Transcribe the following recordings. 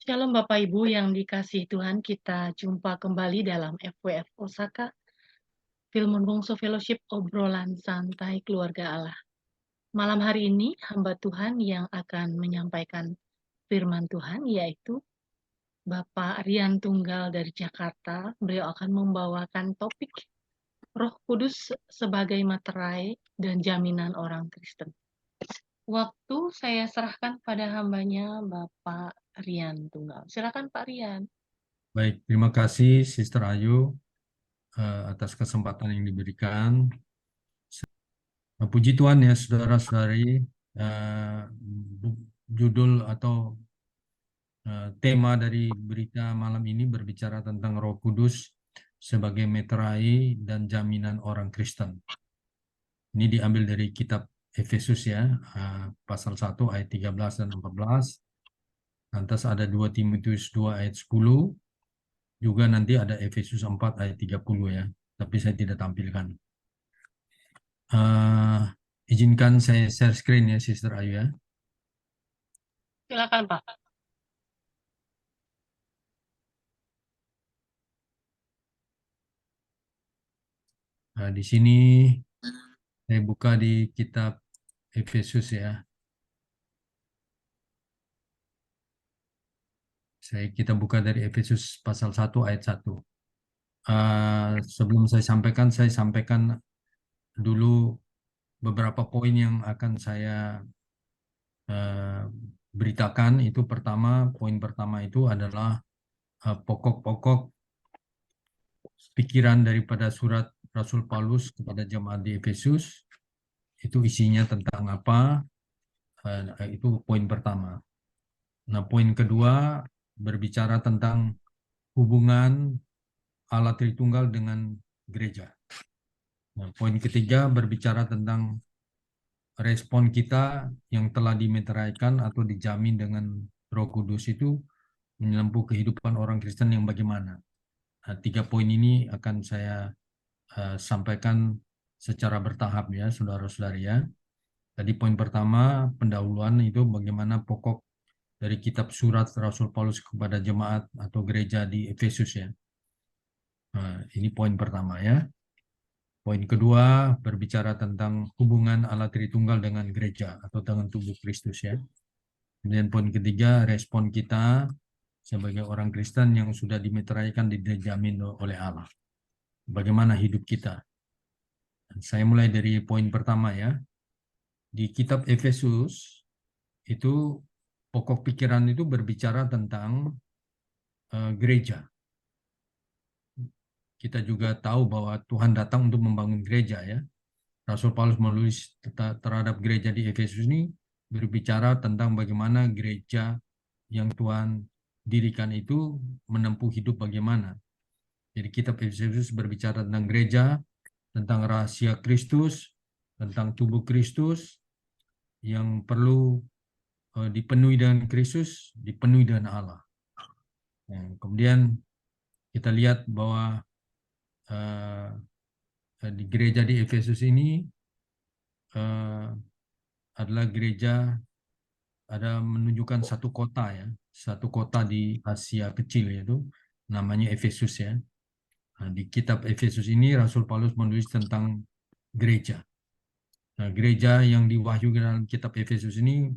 Shalom Bapak Ibu yang dikasihi Tuhan, kita jumpa kembali dalam FWF Osaka, Filmon Wongso Fellowship, obrolan santai keluarga Allah. Malam hari ini, hamba Tuhan yang akan menyampaikan firman Tuhan, yaitu Bapak Rian Tunggal dari Jakarta. Beliau akan membawakan topik Roh Kudus sebagai materai dan jaminan orang Kristen. Waktu saya serahkan pada hambanya Bapak Rian Tunggal. Silakan Pak Rian. Baik, terima kasih Sister Ayu atas kesempatan yang diberikan. Puji Tuhan ya saudara-saudari, judul atau tema dari berita malam ini berbicara tentang Roh Kudus sebagai meterai dan jaminan orang Kristen. Ini diambil dari kitab Efesus ya, pasal 1 ayat 13 dan 14. Lantas ada 2 Timotius 2 ayat 10. Juga nanti ada Efesus 4 ayat 30 ya, tapi saya tidak tampilkan. Izinkan saya share screen ya, Sister Ayu ya. Silakan Pak. Nah, di sini saya buka di kitab Efesus ya. Kita buka dari Efesus pasal 1 ayat 1. Sebelum saya sampaikan dulu beberapa poin yang akan saya beritakan. Itu poin pertama itu adalah pokok-pokok pikiran daripada surat Rasul Paulus kepada jemaat di Efesus. Itu isinya tentang apa? Itu poin pertama. Nah, poin kedua berbicara tentang hubungan Allah Tritunggal dengan gereja. Nah, poin ketiga berbicara tentang respon kita yang telah dimeteraikan atau dijamin dengan Roh Kudus itu menyembuh kehidupan orang Kristen yang bagaimana. Nah, 3 poin ini akan saya sampaikan secara bertahap ya, saudara-saudari ya. Tadi poin pertama, pendahuluan itu bagaimana pokok dari kitab surat Rasul Paulus kepada jemaat atau gereja di Efesus ya. Nah, ini poin pertama ya. Poin kedua berbicara tentang hubungan Allah Tritunggal dengan gereja atau dengan tubuh Kristus ya. Kemudian poin ketiga, respon kita sebagai orang Kristen yang sudah dimeteraikan dijamin oleh Allah. Bagaimana hidup kita? Saya mulai dari poin pertama ya. Di kitab Efesus itu pokok pikiran itu berbicara tentang gereja. Kita juga tahu bahwa Tuhan datang untuk membangun gereja ya. Rasul Paulus menulis terhadap gereja di Efesus ini berbicara tentang bagaimana gereja yang Tuhan dirikan itu menempuh hidup bagaimana. Jadi kitab Efesus berbicara tentang gereja, tentang rahasia Kristus, tentang tubuh Kristus yang perlu dipenuhi dengan Kristus, dipenuhi dengan Allah. Nah, kemudian kita lihat bahwa di gereja di Efesus ini adalah gereja ada menunjukkan satu kota ya, satu kota di Asia kecil yaitu namanya Efesus ya. Nah, di kitab Efesus ini Rasul Paulus menulis tentang gereja. Nah, gereja yang diwahyukan dalam kitab Efesus ini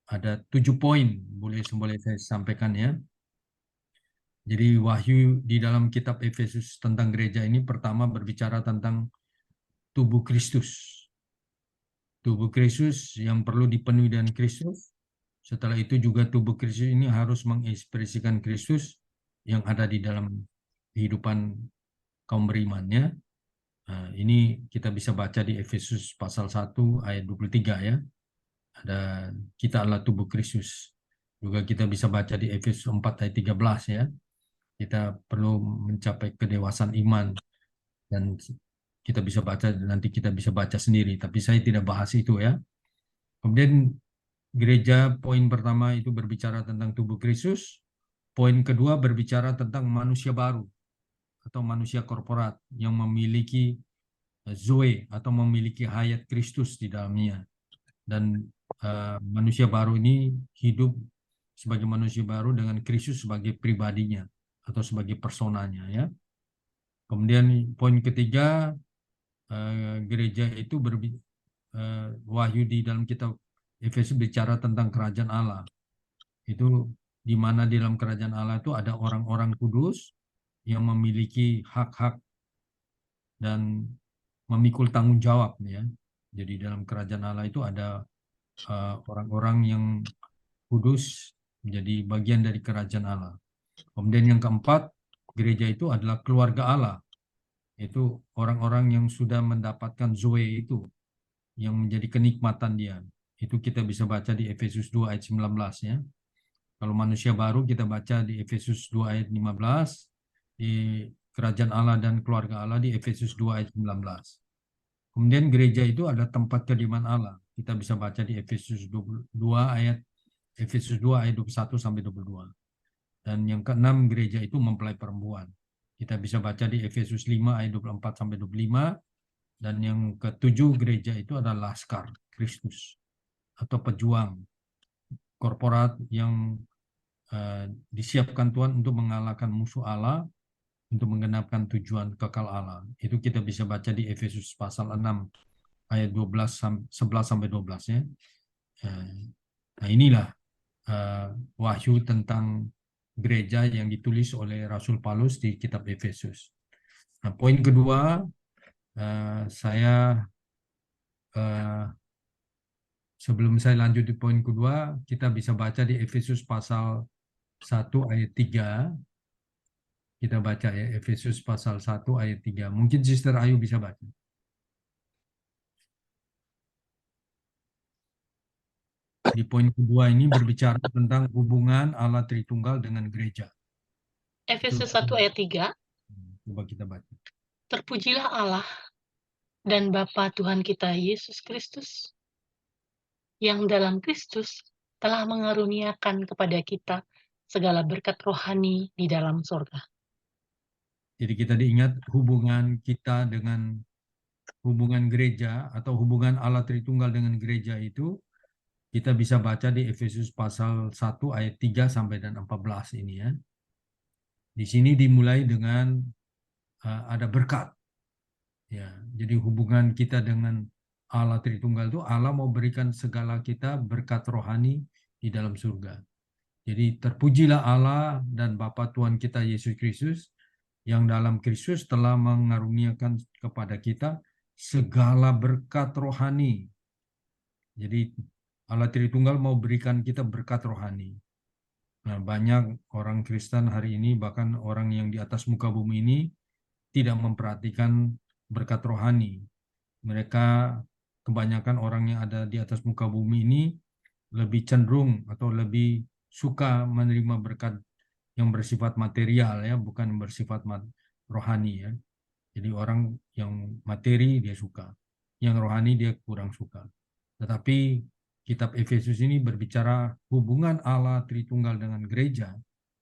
ada 7 poin, boleh saya sampaikan ya. Jadi wahyu di dalam kitab Efesus tentang gereja ini pertama berbicara tentang tubuh Kristus. Tubuh Kristus yang perlu dipenuhi dengan Kristus. Setelah itu juga tubuh Kristus ini harus mengekspresikan Kristus yang ada di dalam kehidupan kaum berimannya. Nah, ini kita bisa baca di Efesus pasal 1 ayat 23 ya. Ada kita adalah tubuh Kristus. Juga kita bisa baca di Efesus 4 ayat 13 ya. Kita perlu mencapai kedewasaan iman dan kita bisa baca nanti kita bisa baca sendiri, tapi saya tidak bahas itu ya. Kemudian gereja poin pertama itu berbicara tentang tubuh Kristus. Poin kedua berbicara tentang manusia baru atau manusia korporat yang memiliki Zoe atau memiliki hayat Kristus di dalamnya. Dan manusia baru ini hidup sebagai manusia baru dengan Kristus sebagai pribadinya atau sebagai personanya ya. Kemudian poin ketiga, gereja itu wahyu di dalam kitab Efesus bicara tentang kerajaan Allah. Itu di mana di dalam kerajaan Allah itu ada orang-orang kudus yang memiliki hak-hak dan memikul tanggung jawab ya. Jadi dalam kerajaan Allah itu ada orang-orang yang kudus menjadi bagian dari kerajaan Allah. Kemudian yang keempat, gereja itu adalah keluarga Allah. Itu orang-orang yang sudah mendapatkan zoe itu, yang menjadi kenikmatan dia. Itu kita bisa baca di Efesus 2 ayat 19 ya. Kalau manusia baru kita baca di Efesus 2 ayat 15, di kerajaan Allah dan keluarga Allah di Efesus 2 ayat 19. Kemudian gereja itu ada tempat kediaman Allah. Kita bisa baca di Efesus 2 ayat 21 sampai 22. Dan yang keenam, gereja itu mempelai perempuan. Kita bisa baca di Efesus 5 ayat 24 sampai 25. Dan yang ketujuh, gereja itu adalah laskar Kristus atau pejuang korporat yang disiapkan Tuhan untuk mengalahkan musuh Allah, untuk menggenapkan tujuan kekal Allah. Itu kita bisa baca di Efesus pasal 6 ayat 11 sampai 12 ya. Nah, inilah wahyu tentang gereja yang ditulis oleh Rasul Paulus di kitab Efesus. Nah, poin kedua, sebelum saya lanjut di poin kedua, kita bisa baca di Efesus pasal 1 ayat 3. Kita baca ya, Efesus pasal 1 ayat 3. Mungkin Sister Ayu bisa baca. Di poin kedua ini berbicara tentang hubungan Allah Tritunggal dengan gereja. Efesus 1 ayat 3, Coba kita baca. terpujilah Allah dan Bapa Tuhan kita Yesus Kristus, yang dalam Kristus telah mengaruniakan kepada kita segala berkat rohani di dalam sorga. Jadi kita diingat hubungan kita dengan hubungan gereja atau hubungan Allah Tritunggal dengan gereja itu kita bisa baca di Efesus pasal 1 ayat 3 sampai dan 14 ini ya. Di sini dimulai dengan ada berkat. Ya, jadi hubungan kita dengan Allah Tritunggal itu Allah mau berikan segala kita berkat rohani di dalam surga. Jadi terpujilah Allah dan Bapa Tuhan kita Yesus Kristus yang dalam Kristus telah mengaruniakan kepada kita segala berkat rohani. Jadi Allah Tritunggal mau berikan kita berkat rohani. Nah, banyak orang Kristen hari ini, bahkan orang yang di atas muka bumi ini, tidak memperhatikan berkat rohani. Mereka, kebanyakan orang yang ada di atas muka bumi ini, lebih cenderung atau lebih suka menerima berkat yang bersifat material, ya, bukan bersifat rohani. Ya. Jadi orang yang materi dia suka, yang rohani dia kurang suka. Tetapi kitab Efesus ini berbicara hubungan Allah Tritunggal dengan gereja,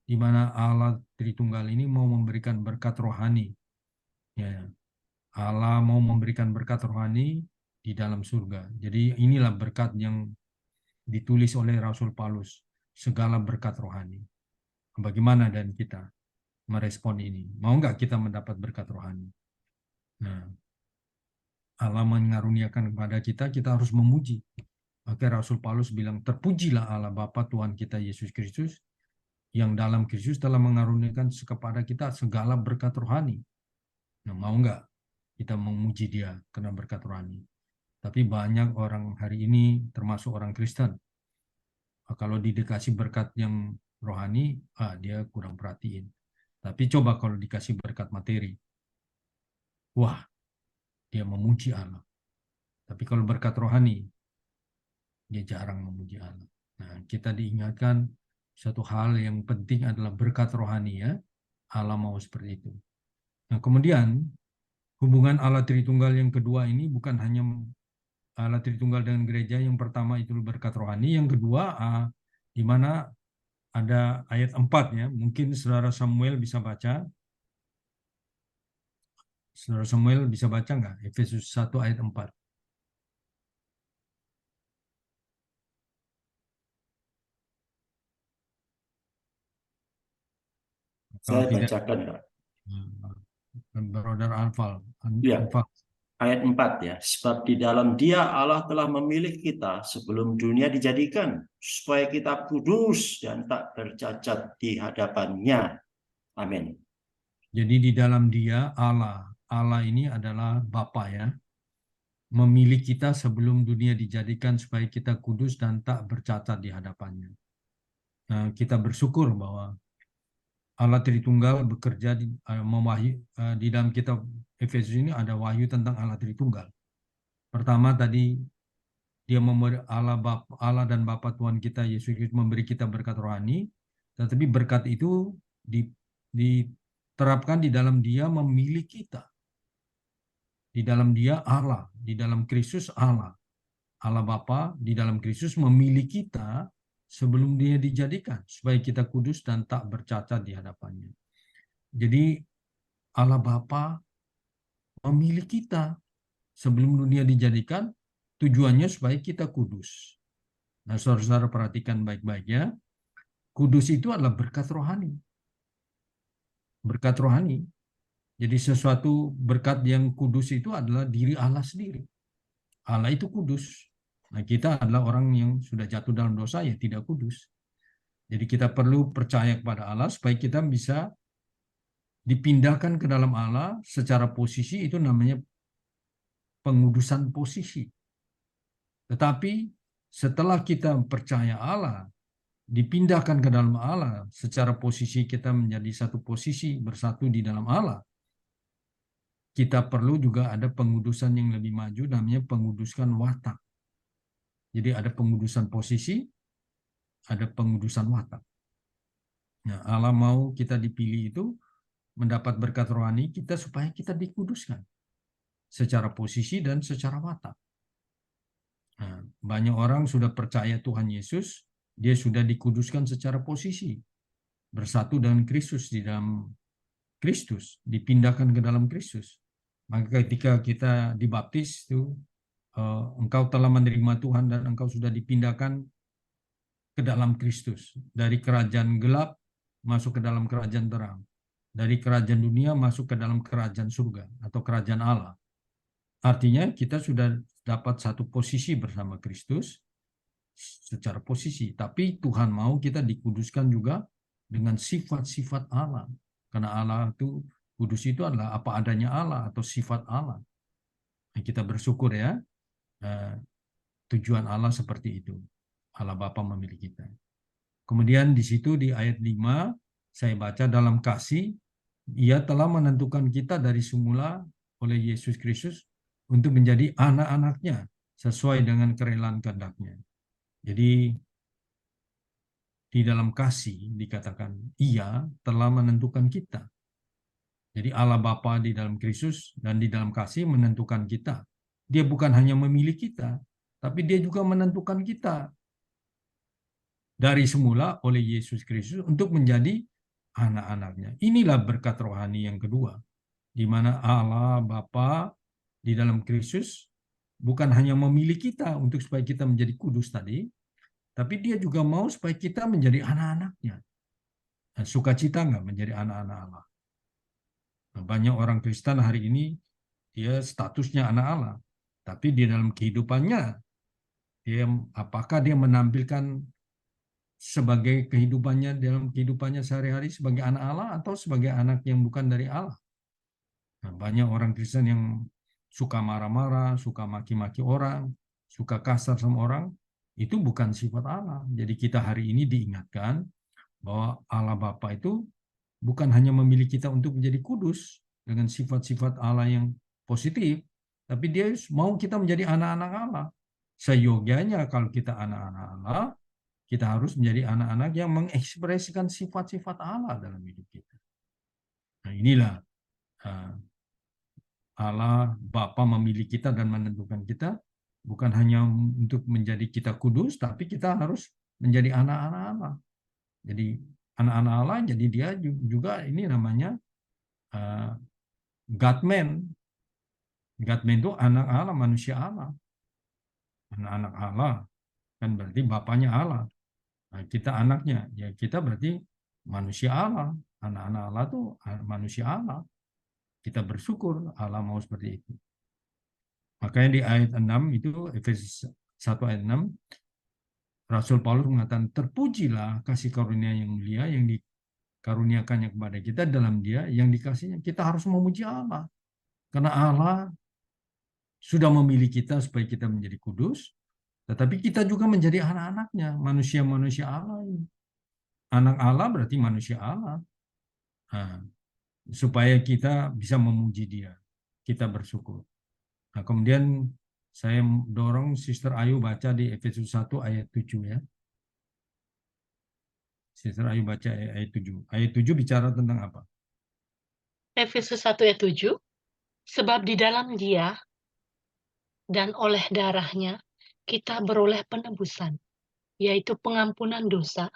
di mana Allah Tritunggal ini mau memberikan berkat rohani. Ya, Allah mau memberikan berkat rohani di dalam surga. Jadi inilah berkat yang ditulis oleh Rasul Paulus, segala berkat rohani. Bagaimana dan kita merespon ini? Mau nggak kita mendapat berkat rohani? Nah, Allah mengaruniakan kepada kita, kita harus memuji. Maka Rasul Paulus bilang, terpujilah Allah Bapa Tuhan kita Yesus Kristus, yang dalam Kristus telah mengaruniakan kepada kita segala berkat rohani. Nah, mau nggak kita memuji dia karena berkat rohani? Tapi banyak orang hari ini, termasuk orang Kristen, kalau dikasih berkat yang rohani, dia kurang perhatiin. Tapi coba kalau dikasih berkat materi, wah, dia memuji Allah. Tapi kalau berkat rohani, dia jarang memuji Allah. Nah, kita diingatkan satu hal yang penting adalah berkat rohani ya. Allah mau seperti itu. Nah, kemudian hubungan Allah Tritunggal yang kedua ini bukan hanya Allah Tritunggal dengan gereja. Yang pertama itu berkat rohani, yang kedua di mana ada ayat 4 ya. Mungkin Saudara Samuel bisa baca. Saudara Samuel bisa baca nggak? Efesus 1 ayat 4. Kalau Saya tidak, bacakan, Pak. Brother Anfal. Ya, Anfal. ayat 4 ya. Sebab di dalam Dia Allah telah memilih kita sebelum dunia dijadikan, supaya kita kudus dan tak bercacat di hadapannya. Amin. Jadi di dalam Dia Allah. Allah ini adalah Bapa ya. Memilih kita sebelum dunia dijadikan supaya kita kudus dan tak bercacat di hadapannya. Nah, kita bersyukur bahwa Allah Tritunggal bekerja di dalam kitab Efesus ini ada wahyu tentang Allah Tritunggal. Pertama tadi dia memberi Allah dan Bapa Tuhan kita Yesus Kristus memberi kita berkat rohani, tetapi berkat itu diterapkan di dalam Dia memilih kita. Di dalam Dia Allah, di dalam Kristus Allah. Allah Bapa di dalam Kristus memilih kita sebelum Dia dijadikan supaya kita kudus dan tak bercacat di hadapannya. Jadi Allah Bapa memilih kita sebelum dunia dijadikan, tujuannya supaya kita kudus. Nah, saudara-saudara perhatikan baik-baik ya. Kudus itu adalah berkat rohani. Berkat rohani. Jadi sesuatu berkat yang kudus itu adalah diri Allah sendiri. Allah itu kudus. Nah, kita adalah orang yang sudah jatuh dalam dosa ya tidak kudus. Jadi kita perlu percaya kepada Allah supaya kita bisa dipindahkan ke dalam Allah secara posisi, itu namanya pengudusan posisi. Tetapi setelah kita percaya Allah, dipindahkan ke dalam Allah, secara posisi kita menjadi satu posisi bersatu di dalam Allah, kita perlu juga ada pengudusan yang lebih maju, namanya pengudusan watak. Jadi ada pengudusan posisi, ada pengudusan watak. Nah, Allah mau kita dipilih itu, mendapat berkat rohani kita supaya kita dikuduskan secara posisi dan secara watak. Nah, banyak orang sudah percaya Tuhan Yesus, dia sudah dikuduskan secara posisi, bersatu dengan Kristus di dalam Kristus, dipindahkan ke dalam Kristus. Maka ketika kita dibaptis itu, engkau telah menerima Tuhan dan engkau sudah dipindahkan ke dalam Kristus. Dari kerajaan gelap masuk ke dalam kerajaan terang. Dari kerajaan dunia masuk ke dalam kerajaan surga atau kerajaan Allah. Artinya kita sudah dapat satu posisi bersama Kristus secara posisi. Tapi Tuhan mau kita dikuduskan juga dengan sifat-sifat Allah. Karena Allah itu, kudus itu adalah apa adanya Allah atau sifat Allah. Nah, kita bersyukur ya, tujuan Allah seperti itu. Allah Bapa memilih kita. Kemudian di situ di ayat 5, saya baca dalam kasih, Ia telah menentukan kita dari semula oleh Yesus Kristus untuk menjadi anak-anaknya sesuai dengan kerelaan kehendak-Nya. Jadi di dalam kasih dikatakan Ia telah menentukan kita. Jadi Allah Bapa di dalam Kristus dan di dalam kasih menentukan kita. Dia bukan hanya memilih kita, tapi Dia juga menentukan kita dari semula oleh Yesus Kristus untuk menjadi anak-anaknya. Inilah berkat rohani yang kedua, di mana Allah Bapa di dalam Kristus bukan hanya memilih kita untuk supaya kita menjadi kudus tadi, tapi Dia juga mau supaya kita menjadi anak-anaknya. Nah, sukacita nggak menjadi anak-anak Allah? Nah, banyak orang Kristen hari ini dia statusnya anak Allah, tapi di dalam kehidupannya apakah dia menampilkan sebagai dalam kehidupannya sehari-hari sebagai anak Allah atau sebagai anak yang bukan dari Allah? Nah, banyak orang Kristen yang suka marah-marah, suka maki-maki orang, suka kasar sama orang, itu bukan sifat Allah. Jadi kita hari ini diingatkan bahwa Allah Bapa itu bukan hanya memilih kita untuk menjadi kudus dengan sifat-sifat Allah yang positif, tapi Dia mau kita menjadi anak-anak Allah. Seyogyanya kalau kita anak-anak Allah, kita harus menjadi anak-anak yang mengekspresikan sifat-sifat Allah dalam hidup kita. Nah, inilah Allah Bapa memilih kita dan menentukan kita bukan hanya untuk menjadi kita kudus, tapi kita harus menjadi anak-anak Allah. Jadi anak-anak Allah, jadi dia juga ini namanya God-man. God-man itu anak Allah, manusia Allah. Anak-anak Allah kan berarti bapaknya Allah. Nah, kita anaknya, ya kita berarti manusia Allah Anak-anak Allah tuh manusia Allah. Kita bersyukur Allah mau seperti itu. Makanya di ayat 6 itu, Efesus 1 ayat 6, Rasul Paulus mengatakan, terpujilah kasih karunia yang mulia yang dikaruniakannya kepada kita dalam Dia yang dikasihnya. Kita harus memuji Allah. Karena Allah sudah memilih kita supaya kita menjadi kudus, tetapi kita juga menjadi anak-anaknya, manusia-manusia Allah. Anak Allah berarti manusia Allah. Nah, supaya kita bisa memuji Dia, kita bersyukur. Nah, kemudian saya dorong Sister Ayu baca di Efesus 1 ayat 7 ya. Sister Ayu baca ayat 7. Ayat 7 bicara tentang apa? Efesus 1 ayat 7, sebab di dalam Dia dan oleh darahnya kita beroleh penebusan, yaitu pengampunan dosa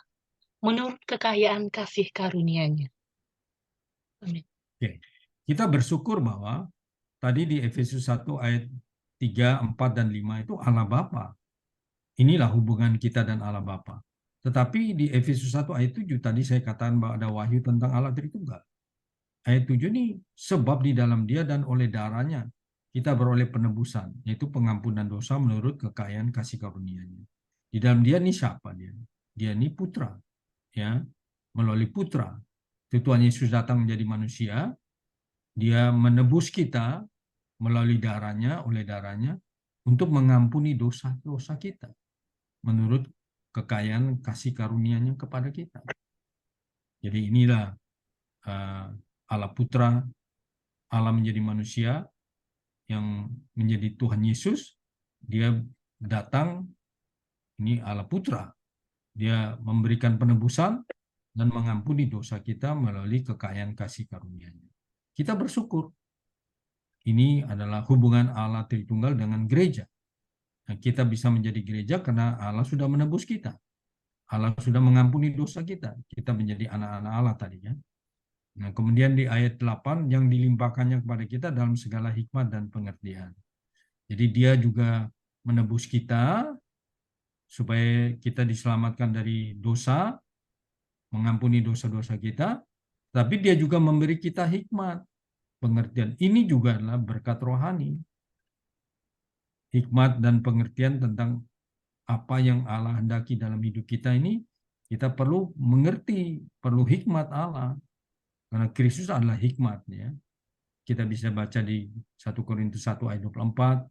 menurut kekayaan kasih karunia-Nya. Amin. Oke. Kita bersyukur bahwa tadi di Efesus 1 ayat 3, 4, dan 5 itu Allah Bapa. Inilah hubungan kita dan Allah Bapa. Tetapi di Efesus 1 ayat 7 tadi saya katakan bahwa ada wahyu tentang Allah Tritunggal. Ayat 7 ini sebab di dalam Dia dan oleh darahnya kita beroleh penebusan, yaitu pengampunan dosa menurut kekayaan kasih karunia-Nya. Di dalam Dia ini siapa dia? Dia ini putra, ya. Melalui putra, Tuhan Yesus datang menjadi manusia, Dia menebus kita melalui darahnya, oleh darahnya, untuk mengampuni dosa-dosa kita menurut kekayaan kasih karunia-Nya kepada kita. Jadi inilah Allah Putra, Allah menjadi manusia yang menjadi Tuhan Yesus. Dia datang, ini Allah Putra. Dia memberikan penebusan dan mengampuni dosa kita melalui kekayaan kasih karunia-Nya. Kita bersyukur. Ini adalah hubungan Allah Tritunggal dengan gereja. Nah, kita bisa menjadi gereja karena Allah sudah menebus kita. Allah sudah mengampuni dosa kita. Kita menjadi anak-anak Allah tadinya. Nah, kemudian di ayat 8, yang dilimpahkannya kepada kita dalam segala hikmat dan pengertian. Jadi dia juga menebus kita supaya kita diselamatkan dari dosa, mengampuni dosa-dosa kita, tapi dia juga memberi kita hikmat, pengertian. Ini juga adalah berkat rohani. Hikmat dan pengertian tentang apa yang Allah hendaki dalam hidup kita ini, kita perlu mengerti, perlu hikmat Allah. Karena Kristus adalah hikmat. Ya. Kita bisa baca di 1 Korintus 1 ayat 24,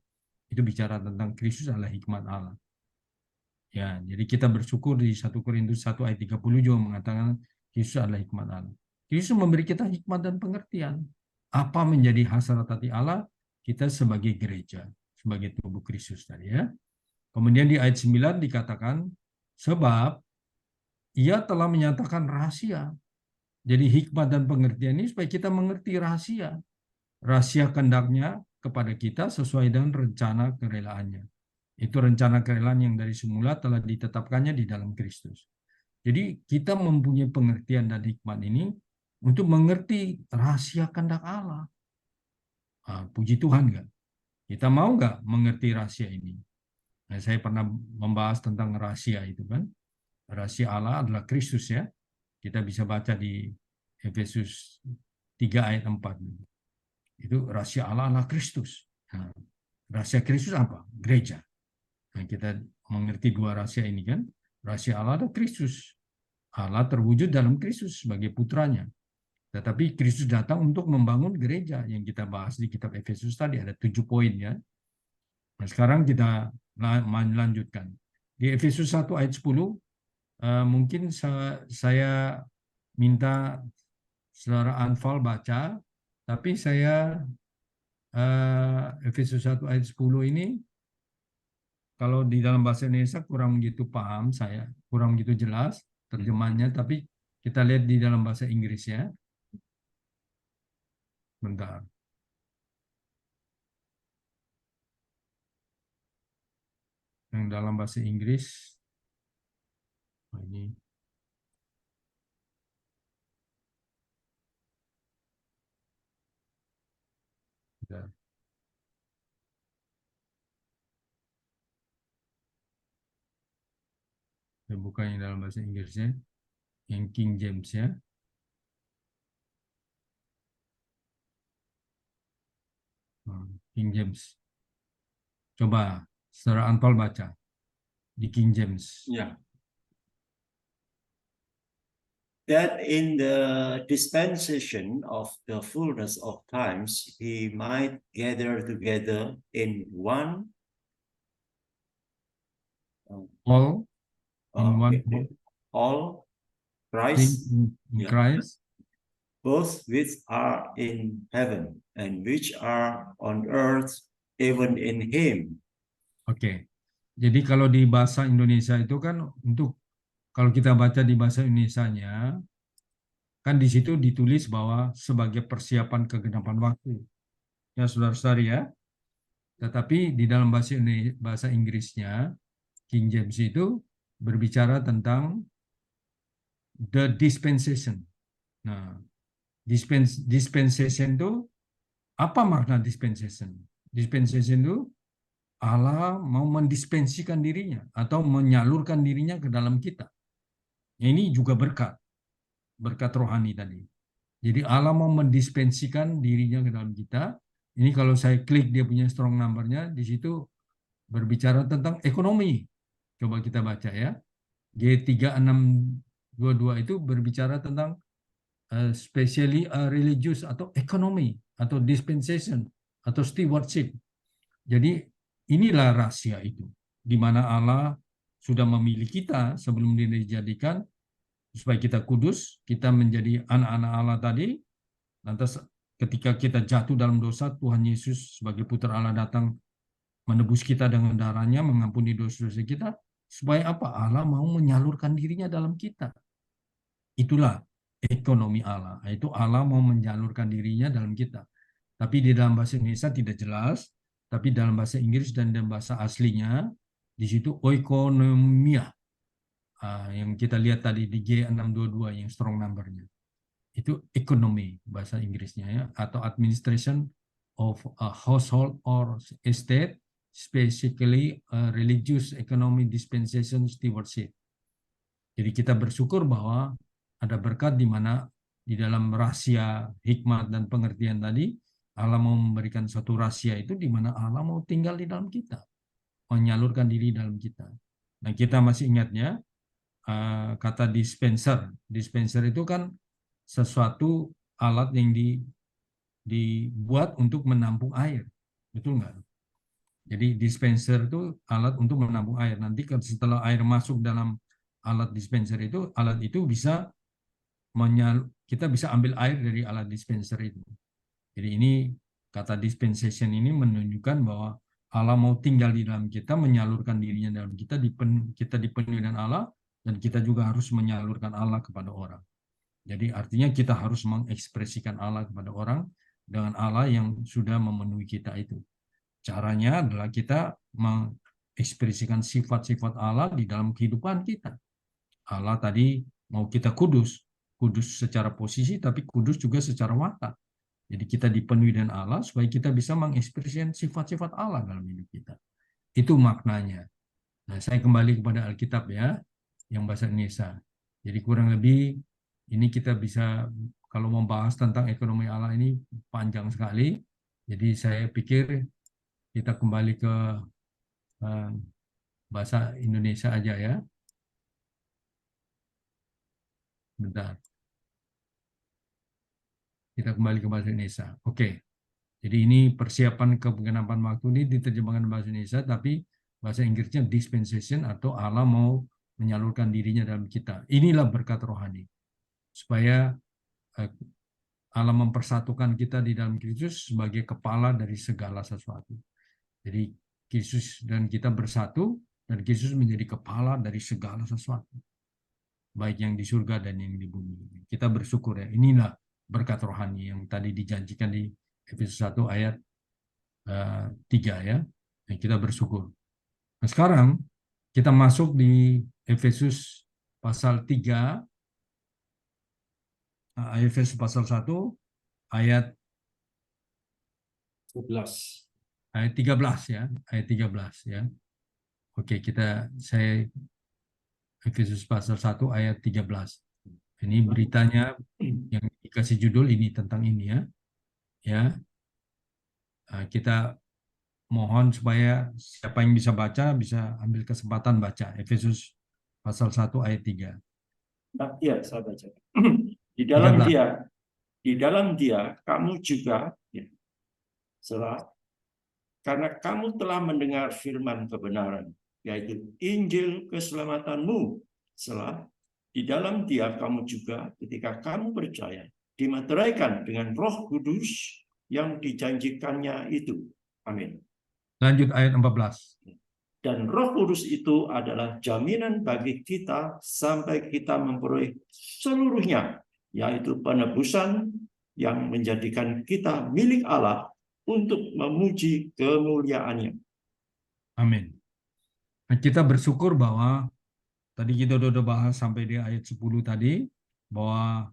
itu bicara tentang Kristus adalah hikmat Allah. Ya, jadi kita bersyukur di 1 Korintus 1 ayat 30 juga mengatakan Kristus adalah hikmat Allah. Kristus memberi kita hikmat dan pengertian. Apa menjadi hasrat hati Allah? Kita sebagai gereja, sebagai tubuh Kristus tadi ya. Kemudian di ayat 9 dikatakan, sebab ia telah menyatakan rahasia. Jadi hikmat dan pengertian ini supaya kita mengerti rahasia. Rahasia kehendaknya kepada kita sesuai dengan rencana kerelaannya. Itu rencana kerelaan yang dari semula telah ditetapkannya di dalam Kristus. Jadi kita mempunyai pengertian dan hikmat ini untuk mengerti rahasia kehendak Allah. Nah, puji Tuhan kan? Kita mau nggak mengerti rahasia ini? Nah, saya pernah membahas tentang rahasia itu kan. Rahasia Allah adalah Kristus ya. Kita bisa baca di Efesus 3 ayat 4. Itu rahasia Allah adalah Kristus. Nah, rahasia Kristus apa? Gereja. Nah, kita mengerti dua rahasia ini kan. Rahasia Allah adalah Kristus. Allah terwujud dalam Kristus sebagai putranya. Tetapi Kristus datang untuk membangun gereja yang kita bahas di kitab Efesus tadi. Ada 7 poin ya. Nah, sekarang kita lanjutkan. Di Efesus 1 ayat 10, mungkin saya minta saudara Anfal baca, tapi saya Efesus 1 ayat 10 ini, kalau di dalam bahasa Indonesia kurang begitu paham saya, kurang begitu jelas terjemahnya, tapi kita lihat di dalam bahasa Inggris ya. Bentar. Yang dalam bahasa Inggris, ini bentar. Saya buka yang dalam bahasa Inggrisnya, yang King James ya. King James. Coba Saudara Anpal baca di King James. Yeah. That in the dispensation of the fullness of times, he might gather together in one. All in one all thing Christ, in Christ, both which are in heaven and which are on earth, even in him. Oke. Jadi kalau di bahasa Indonesia itu kan kalau kita baca di bahasa Indonesianya kan di situ ditulis bahwa sebagai persiapan kegenapan waktu. Ya saudara-saudari ya. Tetapi di dalam bahasa Inggrisnya King James itu berbicara tentang the dispensation. Nah, dispensation itu apa makna dispensation? Dispensation itu Allah mau mendispensikan dirinya atau menyalurkan dirinya ke dalam kita. Ini juga berkat rohani tadi. Jadi Allah mau mendispensikan dirinya ke dalam kita. Ini kalau saya klik dia punya strong number-nya, di situ berbicara tentang ekonomi. Coba kita baca ya. G3622 itu berbicara tentang especially religious atau ekonomi atau dispensation atau stewardship. Jadi inilah rahasia itu, di mana Allah sudah memilih kita sebelum dijadikan supaya kita kudus, kita menjadi anak-anak Allah tadi. Lantas ketika kita jatuh dalam dosa, Tuhan Yesus sebagai putra Allah datang menebus kita dengan darahnya, mengampuni dosa-dosa kita, supaya apa? Allah mau menyalurkan dirinya dalam kita. Itulah ekonomi Allah. Itu Allah mau menyalurkan dirinya dalam kita. Tapi di dalam bahasa Indonesia tidak jelas, tapi dalam bahasa Inggris dan dalam bahasa aslinya, di situ oikonomia. Yang kita lihat tadi di G622 yang strong number-nya. Itu ekonomi bahasa Inggrisnya ya, atau administration of a household or estate, specifically religious economy dispensation stewardship. Jadi kita bersyukur bahwa ada berkat di mana di dalam rahasia hikmat dan pengertian tadi, Allah mau memberikan suatu rahasia itu di mana Allah mau tinggal di dalam kita, menyalurkan diri dalam kita. Nah, kita masih ingatnya kata dispenser. Dispenser itu kan sesuatu alat yang dibuat untuk menampung air, betul nggak? Jadi dispenser itu alat untuk menampung air. Nanti setelah air masuk dalam alat dispenser itu, alat itu bisa kita bisa ambil air dari alat dispenser itu. Jadi ini kata dispensation ini menunjukkan bahwa Allah mau tinggal di dalam kita, menyalurkan dirinya dalam kita, kita dipenuhi dengan Allah, dan kita juga harus menyalurkan Allah kepada orang. Jadi artinya kita harus mengekspresikan Allah kepada orang dengan Allah yang sudah memenuhi kita itu. Caranya adalah kita mengekspresikan sifat-sifat Allah di dalam kehidupan kita. Allah tadi mau kita kudus secara posisi, tapi kudus juga secara watak. Jadi kita dipenuhi dengan Allah supaya kita bisa mengekspresikan sifat-sifat Allah dalam hidup kita. Itu maknanya. Nah, saya kembali kepada Alkitab ya, yang bahasa Indonesia. Jadi kurang lebih ini kita bisa, kalau membahas tentang ekonomi Allah ini panjang sekali. Jadi saya pikir kita kembali ke bahasa Indonesia aja ya. Bentar. Kita kembali ke bahasa Indonesia. Oke. Jadi ini persiapan kegenapan waktu ini diterjemahkan bahasa Indonesia, tapi bahasa Inggrisnya dispensation atau Allah mau menyalurkan dirinya dalam kita. Inilah berkat rohani. Supaya Allah mempersatukan kita di dalam Kristus sebagai kepala dari segala sesuatu. Jadi Kristus dan kita bersatu, dan Kristus menjadi kepala dari segala sesuatu. Baik yang di surga dan yang di bumi. Kita bersyukur ya. Inilah berkat rohani yang tadi dijanjikan di Efesus 1 ayat 3 ya. Nah, kita bersyukur. Nah, sekarang kita masuk di Efesus pasal 3, Efesus pasal 1 ayat 11. Ayat 13 ya, ayat 13 ya. Oke, saya Efesus pasal 1 ayat 13. Ini beritanya yang dikasih judul ini tentang ini ya. Ya. Kita mohon supaya siapa yang bisa baca bisa ambil kesempatan baca Efesus pasal 1 ayat 3. Nah, ya, saya baca. Di dalam 13. dia kamu juga, ya, karena kamu telah mendengar firman kebenaran, yaitu Injil keselamatanmu. Di dalam dia kamu juga ketika kamu percaya dimeteraikan dengan Roh Kudus yang dijanjikannya itu. Amin. Lanjut ayat 14. Dan Roh Kudus itu adalah jaminan bagi kita sampai kita memperoleh seluruhnya, yaitu penebusan yang menjadikan kita milik Allah untuk memuji kemuliaannya. Amin. Nah, kita bersyukur bahwa tadi kita udah bahas sampai di ayat 10 tadi, bahwa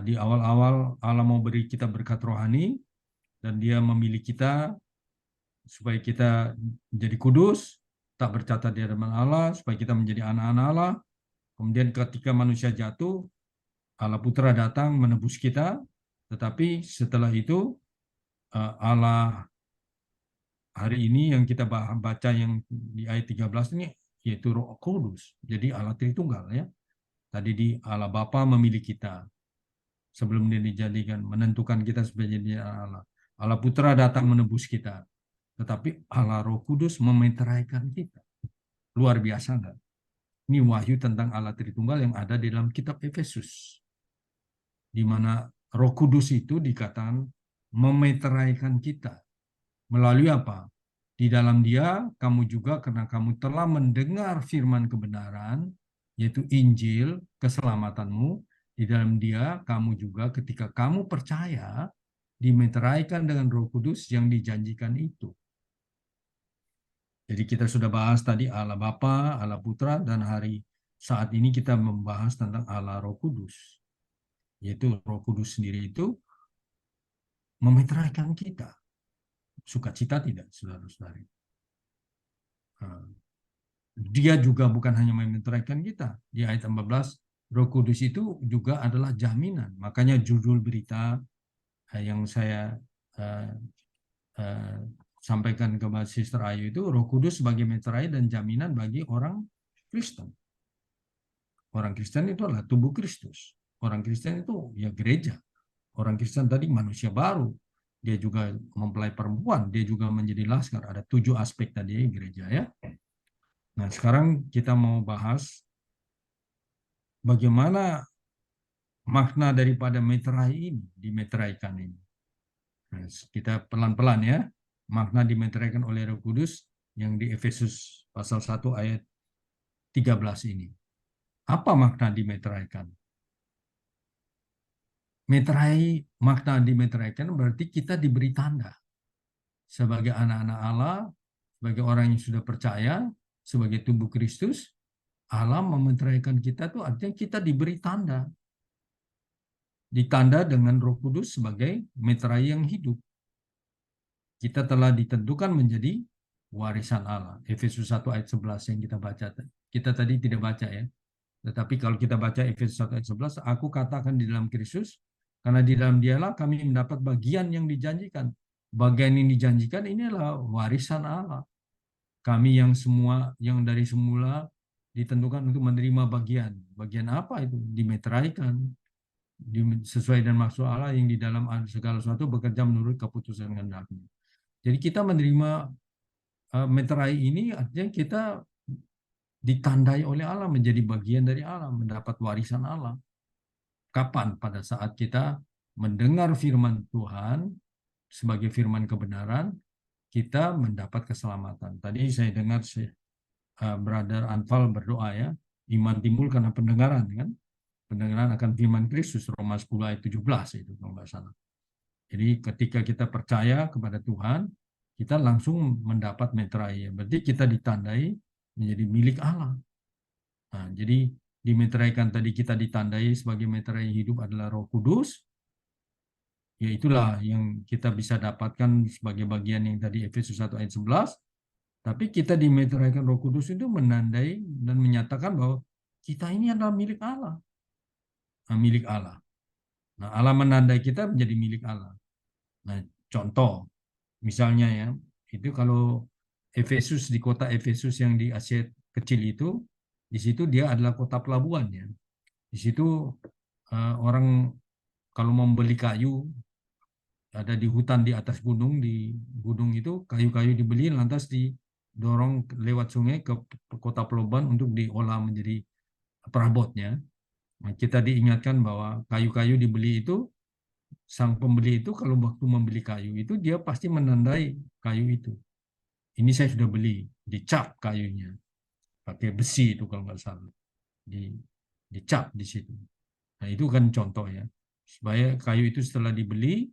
di awal-awal Allah mau beri kita berkat rohani, dan dia memilih kita supaya kita menjadi kudus, tak bercacat di hadapan Allah, supaya kita menjadi anak-anak Allah. Kemudian ketika manusia jatuh, Allah Putra datang menebus kita, tetapi setelah itu Allah hari ini yang kita baca yang di ayat 13 ini yaitu Roh Kudus. Jadi Allah Tritunggal ya. Tadi di Allah Bapa memilih kita sebelum dia dijadikan, menentukan kita sebagai Allah. Allah Putra datang menebus kita. Tetapi Allah Roh Kudus memeteraikan kita. Luar biasa enggak? Ini wahyu tentang Allah Tritunggal yang ada di dalam kitab Efesus. Di mana Roh Kudus itu dikatakan memeteraikan kita. Melalui apa? Di dalam dia, kamu juga karena kamu telah mendengar firman kebenaran, yaitu Injil, keselamatanmu. Di dalam dia, kamu juga ketika kamu percaya, dimeteraikan dengan Roh Kudus yang dijanjikan itu. Jadi kita sudah bahas tadi Allah Bapa, Allah Putra, dan saat ini kita membahas tentang Allah Roh Kudus. Yaitu Roh Kudus sendiri itu memeteraikan kita. Sukacita tidak, saudara-saudari. Dia juga bukan hanya memeteraikan kita. Di ayat 14, Roh Kudus itu juga adalah jaminan. Makanya judul berita yang saya sampaikan ke Sister Ayu itu, Roh Kudus sebagai meterai dan jaminan bagi orang Kristen. Orang Kristen itu adalah tubuh Kristus. Orang Kristen itu ya gereja. Orang Kristen tadi manusia baru. Dia juga mempelai perempuan. Dia juga menjadi laskar. Ada 7 aspek tadi gereja ya. Nah, sekarang kita mau bahas bagaimana makna daripada meterai ini, dimeteraikan ini. Nah, kita pelan-pelan ya, makna dimeteraikan oleh Roh Kudus yang di Efesus pasal 1 ayat 13 ini. Apa makna dimeteraikan? Makna dimeteraikan berarti kita diberi tanda. Sebagai anak-anak Allah, sebagai orang yang sudah percaya, sebagai tubuh Kristus, Allah memeteraikan kita tuh artinya kita diberi tanda. Ditanda dengan Roh Kudus sebagai meterai yang hidup. Kita telah ditentukan menjadi warisan Allah. Efesus 1 ayat 11 yang kita baca. Kita tadi tidak baca ya. Tetapi kalau kita baca Efesus 1 ayat 11, aku katakan di dalam Kristus, karena di dalam dialah kami mendapat bagian yang dijanjikan. Bagian yang dijanjikan ini adalah warisan Allah. Kami yang dari semula ditentukan untuk menerima bagian. Bagian apa itu? Dimeteraikan. Sesuai dengan maksud Allah yang di dalam segala sesuatu bekerja menurut keputusan kehendak-Nya. Jadi kita menerima meterai ini artinya kita ditandai oleh Allah, menjadi bagian dari Allah, mendapat warisan Allah. Kapan? Pada saat kita mendengar firman Tuhan sebagai firman kebenaran, kita mendapat keselamatan. Tadi saya dengar Brother Anfal berdoa ya, iman timbul karena pendengaran kan. Pendengaran akan firman Kristus, Roma 10 ayat 17 itu kalau nggak salah. Jadi ketika kita percaya kepada Tuhan, kita langsung mendapat meterai. Berarti kita ditandai menjadi milik Allah. Nah, jadi dimeteraikan tadi kita ditandai sebagai meterai hidup adalah Roh Kudus. Ya itulah yang kita bisa dapatkan sebagai bagian yang tadi Efesus 1 ayat 11. Tapi kita dimeteraikan Roh Kudus itu menandai dan menyatakan bahwa kita ini adalah milik Allah. Nah, milik Allah. Nah, Allah menandai kita menjadi milik Allah. Nah, contoh, misalnya ya, Itu kalau Efesus, di kota Efesus yang di Asia Kecil itu, di situ dia adalah kota pelabuhan ya. Di situ orang kalau membeli kayu ada di hutan di atas gunung, di gunung itu kayu-kayu dibeli lantas didorong lewat sungai ke kota pelabuhan untuk diolah menjadi perabotnya. Nah, kita diingatkan bahwa kayu-kayu dibeli itu, sang pembeli itu kalau waktu membeli kayu itu dia pasti menandai kayu itu. Ini saya sudah beli, dicap kayunya, pakai besi itu kalau nggak salah, dicap di situ. Nah itu kan contoh ya, supaya kayu itu setelah dibeli,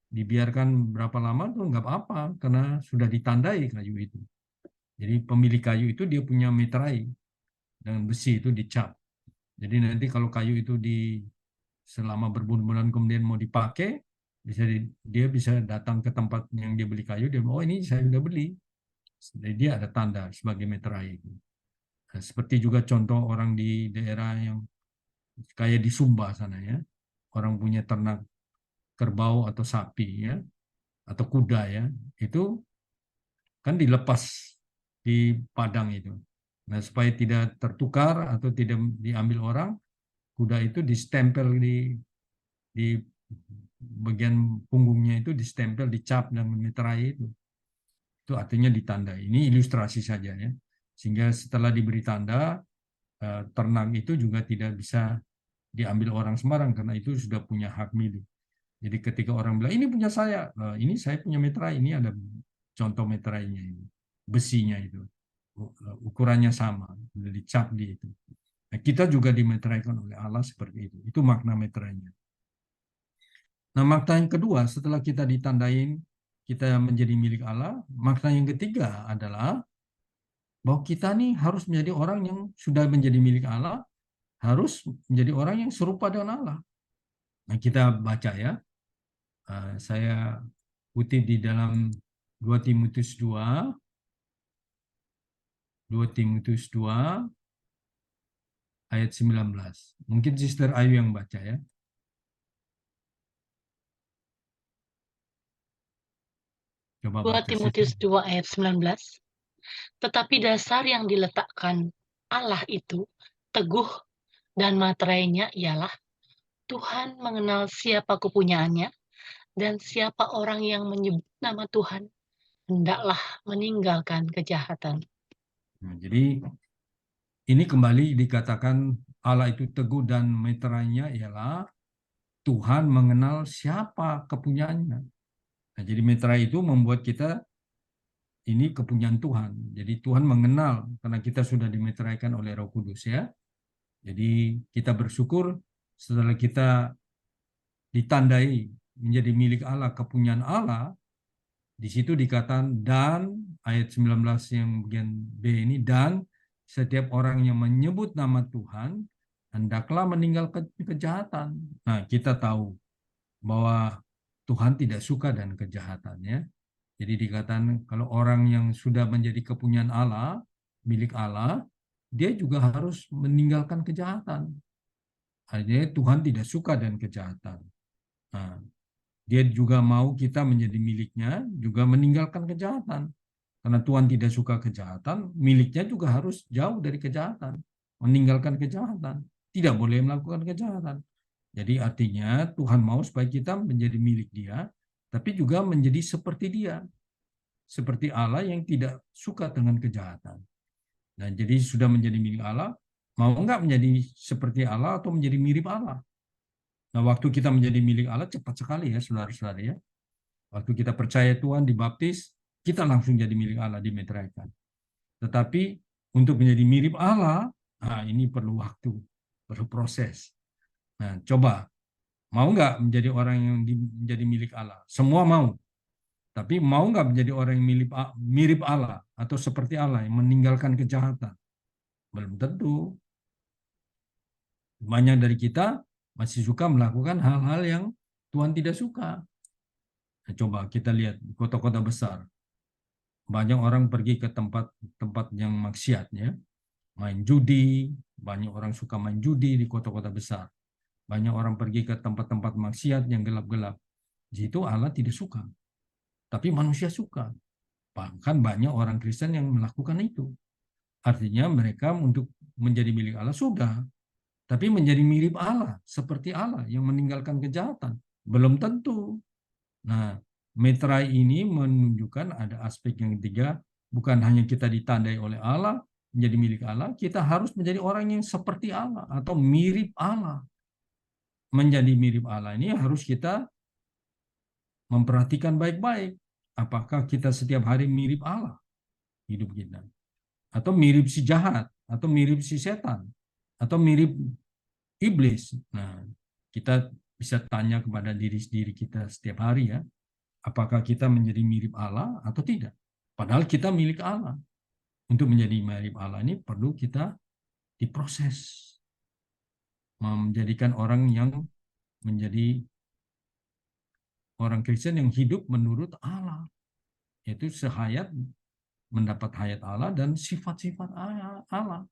dibiarkan berapa lama tuh nggak apa-apa, karena sudah ditandai kayu itu. Jadi pemilik kayu itu dia punya meterai, dengan besi itu dicap. Jadi nanti kalau kayu itu selama berbulan-bulan kemudian mau dipakai, dia bisa datang ke tempat yang dia beli kayu, dia oh ini saya sudah beli. Jadi dia ada tanda sebagai meterai. Nah, seperti juga contoh orang di daerah yang kayak di Sumba sana ya, orang punya ternak kerbau atau sapi ya, atau kuda ya, itu kan dilepas di padang itu. Nah supaya tidak tertukar atau tidak diambil orang, kuda itu distempel di bagian punggungnya itu distempel, dicap dan meterai itu. Itu artinya ditandai. Ini ilustrasi saja ya. Sehingga setelah diberi tanda, ternak itu juga tidak bisa diambil orang sembarang karena itu sudah punya hak milik. Jadi ketika orang bilang ini punya saya, ini saya punya meterai, ini ada contoh meterainya ini, besinya itu, ukurannya sama, sudah dicap di itu. Nah, kita juga dimeteraikan oleh Allah seperti itu. Itu makna meterainya. Nah, makna yang kedua setelah kita ditandain kita menjadi milik Allah, makna yang ketiga adalah bahwa kita nih harus menjadi orang yang sudah menjadi milik Allah, harus menjadi orang yang serupa dengan Allah. Nah, kita baca ya. Saya kutip di dalam 2 Timotius 2 ayat 19. Mungkin Sister Ayu yang baca ya. Coba 2 baca. Timotius 2 ayat 19. Tetapi dasar yang diletakkan Allah itu teguh dan materainya ialah Tuhan mengenal siapa kepunyaannya dan siapa orang yang menyebut nama Tuhan hendaklah meninggalkan kejahatan. Nah, jadi ini kembali dikatakan Allah itu teguh dan meterainya ialah Tuhan mengenal siapa kepunyaannya. Nah, jadi meterai itu membuat kita ini kepunyaan Tuhan. Jadi Tuhan mengenal karena kita sudah dimeteraikan oleh Roh Kudus ya. Jadi kita bersyukur setelah kita ditandai menjadi milik Allah, kepunyaan Allah, di situ dikatakan dan ayat 19 yang bagian B ini, dan setiap orang yang menyebut nama Tuhan hendaklah meninggalkan kejahatan. Nah, kita tahu bahwa Tuhan tidak suka dan kejahatan ya. Jadi dikatakan kalau orang yang sudah menjadi kepunyaan Allah, milik Allah, dia juga harus meninggalkan kejahatan. Artinya Tuhan tidak suka dan kejahatan. Nah, dia juga mau kita menjadi miliknya, juga meninggalkan kejahatan. Karena Tuhan tidak suka kejahatan, miliknya juga harus jauh dari kejahatan. Meninggalkan kejahatan. Tidak boleh melakukan kejahatan. Jadi artinya Tuhan mau supaya kita menjadi milik dia, tapi juga menjadi seperti dia. Seperti Allah yang tidak suka dengan kejahatan. Nah, jadi sudah menjadi milik Allah, mau nggak menjadi seperti Allah atau menjadi mirip Allah? Nah, waktu kita menjadi milik Allah cepat sekali ya, saudara-saudara ya. Waktu kita percaya Tuhan, dibaptis, kita langsung jadi milik Allah, dimeteraikan. Tetapi untuk menjadi mirip Allah, nah ini perlu waktu, perlu proses. Nah, coba, mau nggak menjadi orang yang menjadi milik Allah? Semua mau. Tapi mau nggak menjadi orang yang mirip Allah atau seperti Allah yang meninggalkan kejahatan? Belum tentu. Banyak dari kita masih suka melakukan hal-hal yang Tuhan tidak suka. Nah, coba kita lihat di kota-kota besar. Banyak orang pergi ke tempat-tempat yang maksiat ya. Main judi, banyak orang suka main judi di kota-kota besar. Banyak orang pergi ke tempat-tempat maksiat yang gelap-gelap. Di situ Allah tidak suka. Tapi manusia suka. Bahkan banyak orang Kristen yang melakukan itu. Artinya mereka untuk menjadi milik Allah sudah, tapi menjadi mirip Allah, seperti Allah yang meninggalkan kejahatan. Belum tentu. Nah, metrai ini menunjukkan ada aspek yang ketiga, bukan hanya kita ditandai oleh Allah, menjadi milik Allah, kita harus menjadi orang yang seperti Allah atau mirip Allah. Menjadi mirip Allah ini harus kita memperhatikan baik-baik. Apakah kita setiap hari mirip Allah hidup kita? Atau mirip si jahat, atau mirip si setan, atau mirip iblis. Nah, kita bisa tanya kepada diri sendiri kita setiap hari ya, apakah kita menjadi mirip Allah atau tidak? Padahal kita milik Allah. Untuk menjadi mirip Allah ini perlu kita diproses. Menjadikan orang yang menjadi orang Kristen yang hidup menurut Allah. Yaitu sehayat mendapat hayat Allah dan sifat-sifat Allah.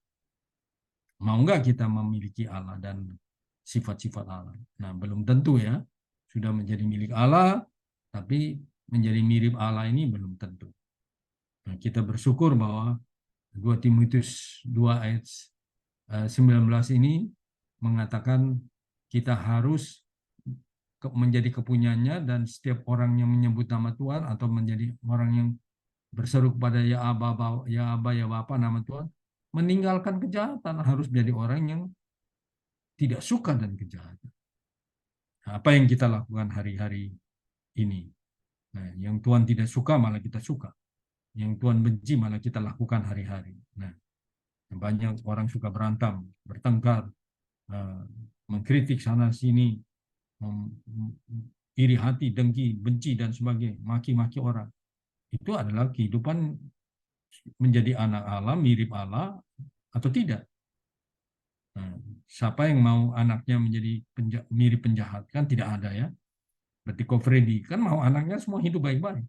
Mau nggak kita memiliki Allah dan sifat-sifat Allah? Nah, belum tentu ya. Sudah menjadi milik Allah, tapi menjadi mirip Allah ini belum tentu. Nah, kita bersyukur bahwa 2 Timotius 2 ayat 19 ini mengatakan kita harus menjadi kepunyaannya, dan setiap orang yang menyebut nama Tuhan atau menjadi orang yang berseru kepada ya Aba, ya Aba, ya Bapa nama Tuhan, meninggalkan kejahatan, harus menjadi orang yang tidak suka dan kejahatan. Nah, apa yang kita lakukan hari-hari ini? Nah, yang Tuhan tidak suka malah kita suka. Yang Tuhan benci malah kita lakukan hari-hari. Nah, banyak orang suka berantem, bertengkar, mengkritik sana sini, iri hati, dengki, benci dan sebagainya, maki-maki orang. Itu adalah kehidupan menjadi anak Allah, mirip Allah atau tidak. Nah, siapa yang mau anaknya menjadi mirip penjahat? Kan tidak ada ya. Berarti Ko Freddy kan mau anaknya semua hidup baik-baik.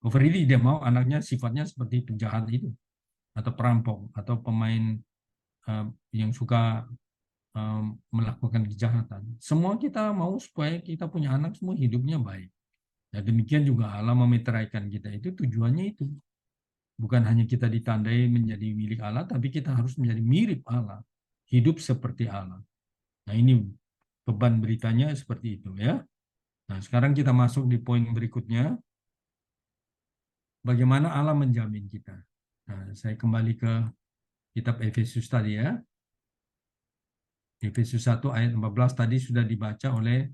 Ko Freddy dia mau anaknya sifatnya seperti penjahat itu, atau perampok, atau pemain yang suka melakukan kejahatan. Semua kita mau supaya kita punya anak semua hidupnya baik. Nah, demikian juga Allah memeteraikan kita itu tujuannya itu. Bukan hanya kita ditandai menjadi milik Allah, tapi kita harus menjadi mirip Allah. Hidup seperti Allah. Nah, ini beban beritanya seperti itu ya. Nah, sekarang kita masuk di poin berikutnya. Bagaimana Allah menjamin kita. Nah, saya kembali ke kitab Efesus tadi ya. Efesus 1 ayat 14 tadi sudah dibaca oleh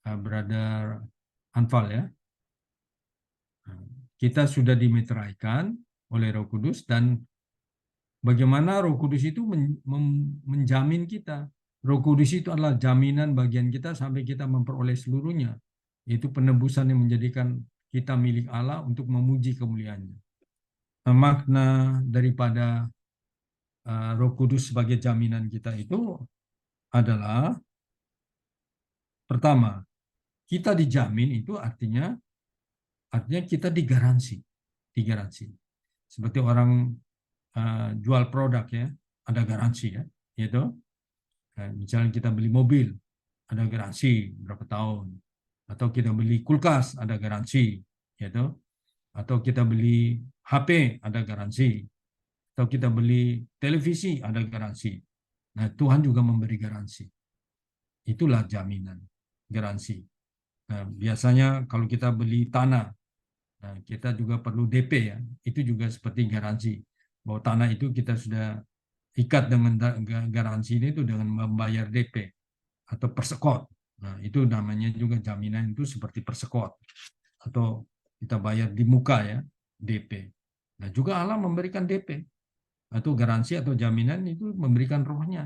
Brother Anfal ya. Kita sudah dimeteraikan oleh Roh Kudus, dan bagaimana Roh Kudus itu menjamin kita. Roh Kudus itu adalah jaminan bagian kita sampai kita memperoleh seluruhnya. Itu penebusan yang menjadikan kita milik Allah untuk memuji kemuliaannya. Makna daripada Roh Kudus sebagai jaminan kita itu adalah, pertama, kita dijamin itu artinya kita digaransi. Seperti orang jual produk ya, ada garansi ya, yaitu misalnya kita beli mobil, ada garansi berapa tahun, atau kita beli kulkas, ada garansi, yaitu, atau kita beli HP, ada garansi, atau kita beli televisi, ada garansi. Nah, Tuhan juga memberi garansi. Itulah jaminan, garansi. Nah, biasanya kalau kita beli tanah, nah, kita juga perlu DP ya. Itu juga seperti garansi bahwa tanah itu kita sudah ikat dengan garansi ini itu dengan membayar DP atau persekot. Nah, itu namanya juga jaminan, itu seperti persekot atau kita bayar di muka ya, DP. Nah, juga Allah memberikan DP atau garansi atau jaminan, itu memberikan rohnya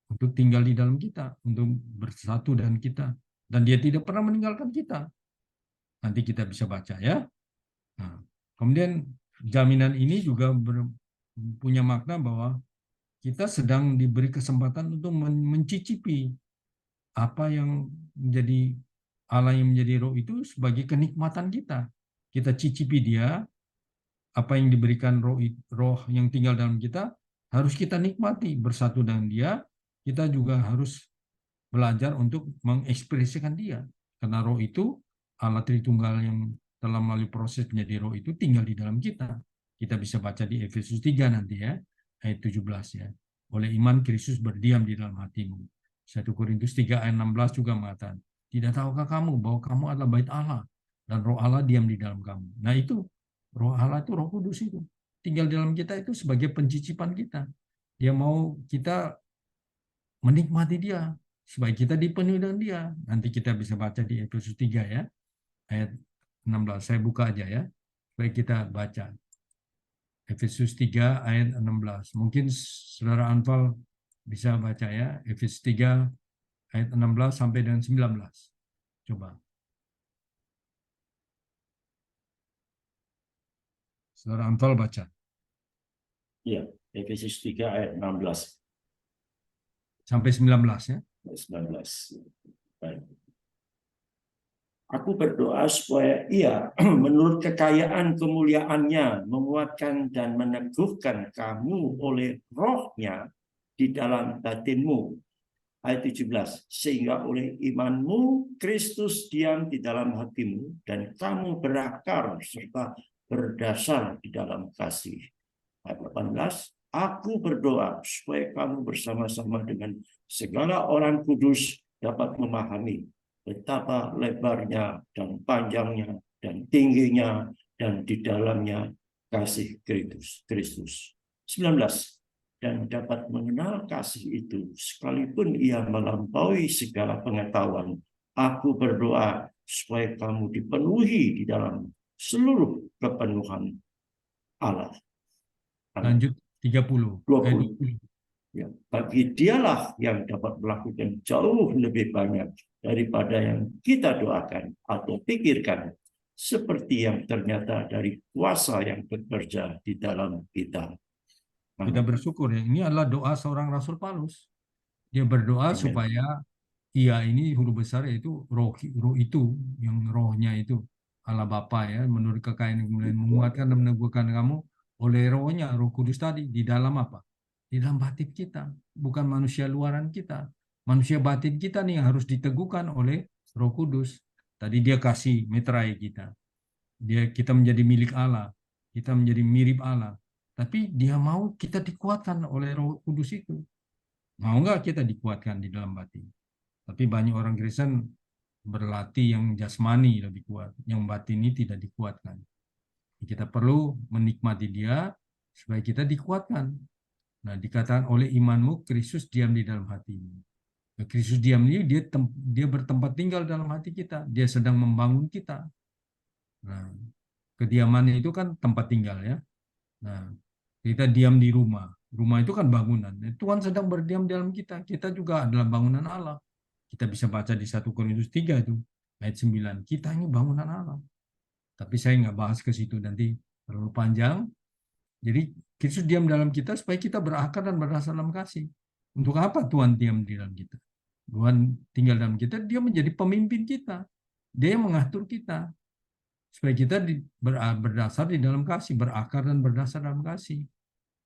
untuk tinggal di dalam kita, untuk bersatu dengan kita, dan dia tidak pernah meninggalkan kita. Nanti kita bisa baca ya. Nah, kemudian jaminan ini juga punya makna bahwa kita sedang diberi kesempatan untuk mencicipi apa yang menjadi Allah yang menjadi roh itu sebagai kenikmatan kita. Kita cicipi dia, apa yang diberikan roh yang tinggal dalam kita, harus kita nikmati bersatu dengan dia. Kita juga harus belajar untuk mengekspresikan dia. Karena roh itu Allah Tritunggal yang telah melalui proses menjadi roh itu tinggal di dalam kita. Kita bisa baca di Efesus 3 nanti ya, ayat 17 ya. Oleh iman Kristus berdiam di dalam hatimu. 1 Korintus 3 ayat 16 juga mengatakan, tidak tahukah kamu bahwa kamu adalah bait Allah dan roh Allah diam di dalam kamu. Nah itu, roh Allah itu roh kudus itu. Tinggal di dalam kita itu sebagai pencicipan kita. Dia mau kita menikmati dia, supaya kita dipenuhi dengan dia. Nanti kita bisa baca di Efesus 3 ya, ayat 16. Saya buka aja ya, supaya kita baca. Efesus 3 ayat 16. Mungkin Saudara Anfal bisa baca ya, Efesus 3 ayat 16 sampai dengan 19. Coba. Saudara Anfal baca. Ya, Efesus 3 ayat 16 sampai 19 ya. 19. Baik. Aku berdoa supaya ia menurut kekayaan kemuliaannya menguatkan dan meneguhkan kamu oleh rohnya di dalam batinmu. Ayat 17. Sehingga oleh imanmu Kristus diam di dalam hatimu dan kamu berakar serta berdasar di dalam kasih. Ayat 18. Aku berdoa supaya kamu bersama-sama dengan segala orang kudus dapat memahami betapa lebarnya dan panjangnya dan tingginya dan di dalamnya kasih Kristus. 19. Dan dapat mengenal kasih itu sekalipun ia melampaui segala pengetahuan. Aku berdoa supaya kamu dipenuhi di dalam seluruh kepenuhan Allah. Lanjut 30. 20. Ya, bagi dialah yang dapat melakukan jauh lebih banyak daripada yang kita doakan atau pikirkan, seperti yang ternyata dari kuasa yang bekerja di dalam kita. Kita bersyukur ya. Ini adalah doa seorang Rasul Paulus. Dia berdoa Amin. supaya ia ini huruf besar yaitu roh itu, yang rohnya itu Allah Bapa ya, menurut kekayaan yang kemuliaan menguatkan dan meneguhkan kamu oleh rohnya, Roh Kudus tadi di dalam apa? Di dalam batin kita, bukan manusia luaran kita. Manusia batin kita nih yang harus diteguhkan oleh Roh Kudus. Tadi dia kasih meterai kita. Kita menjadi milik Allah, kita menjadi mirip Allah. Tapi dia mau kita dikuatkan oleh Roh Kudus itu. Mau nggak kita dikuatkan di dalam batin? Tapi banyak orang Kristen berlatih yang jasmani lebih kuat, yang batin ini tidak dikuatkan. Kita perlu menikmati dia supaya kita dikuatkan. Nah, dikatakan oleh imanmu Kristus diam di dalam hatimu. Kristus diam ini dia bertempat tinggal dalam hati kita. Dia sedang membangun kita. Nah, kediaman itu kan tempat tinggal ya. Nah, kita diam di rumah. Rumah itu kan bangunan. Tuhan sedang berdiam dalam kita. Kita juga adalah bangunan Allah. Kita bisa baca di 1 Korintus 3 itu, ayat 9. Kita ini bangunan Allah. Tapi saya nggak bahas ke situ, nanti terlalu panjang. Jadi Kristus diam dalam kita supaya kita berakar dan berdasar dalam kasih. Untuk apa Tuhan diam di dalam kita? Tuhan tinggal dalam kita, dia menjadi pemimpin kita. Dia yang mengatur kita. Supaya kita berdasar di dalam kasih, berakar dan berdasar dalam kasih.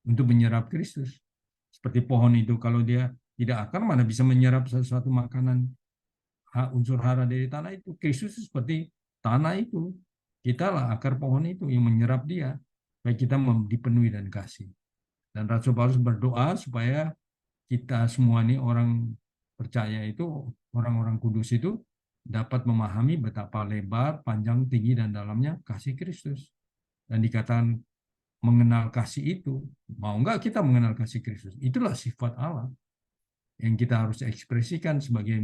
Untuk menyerap Kristus. Seperti pohon itu, kalau dia tidak akar, mana bisa menyerap sesuatu makanan unsur hara dari tanah itu. Kristus seperti tanah itu. Kita lah akar pohon itu yang menyerap dia. Supaya kita dipenuhi dan kasih. Dan Rasul Paulus berdoa supaya kita semua ini orang percaya itu, orang-orang kudus itu dapat memahami betapa lebar, panjang, tinggi, dan dalamnya kasih Kristus. Dan dikatakan mengenal kasih itu, mau nggak kita mengenal kasih Kristus? Itulah sifat Allah yang kita harus ekspresikan sebagai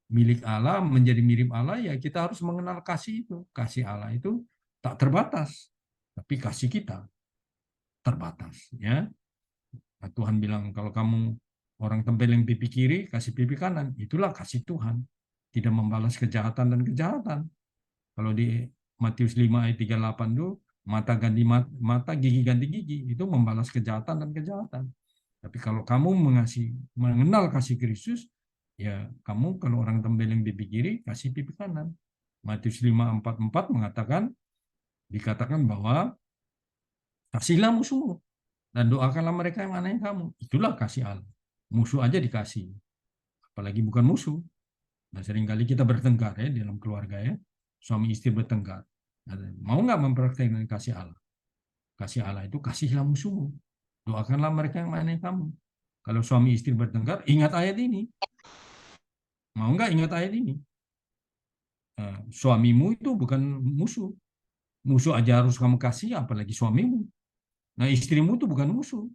milik Allah, menjadi mirip Allah, ya kita harus mengenal kasih itu. Kasih Allah itu tak terbatas, tapi kasih kita terbatas. Ya, nah, Tuhan bilang kalau kamu orang tempeleng pipi kiri, kasih pipi kanan, itulah kasih Tuhan. Tidak membalas kejahatan dan kejahatan. Kalau di Matius 5 ayat 38 itu, mata ganti mata, gigi ganti gigi, itu membalas kejahatan dan kejahatan. Tapi kalau kamu mengenal kasih Kristus, ya kamu kalau orang tempeleng pipi kiri, kasih pipi kanan. Matius 5:44 dikatakan bahwa kasihlah musuhmu dan doakanlah mereka yang aneh kamu. Itulah kasih Allah. Musuh aja dikasih, apalagi bukan musuh. Nah, seringkali kita bertengkar ya dalam keluarga ya, suami istri bertengkar. Mau nggak mempraktekkan kasih Allah? Kasih Allah itu kasihilah musuhmu. Doakanlah mereka yang menganiaya kamu. Kalau suami istri bertengkar, ingat ayat ini. Mau nggak ingat ayat ini? Suamimu itu bukan musuh. Musuh aja harus kamu kasih, apalagi suamimu. Nah, istrimu itu bukan musuh.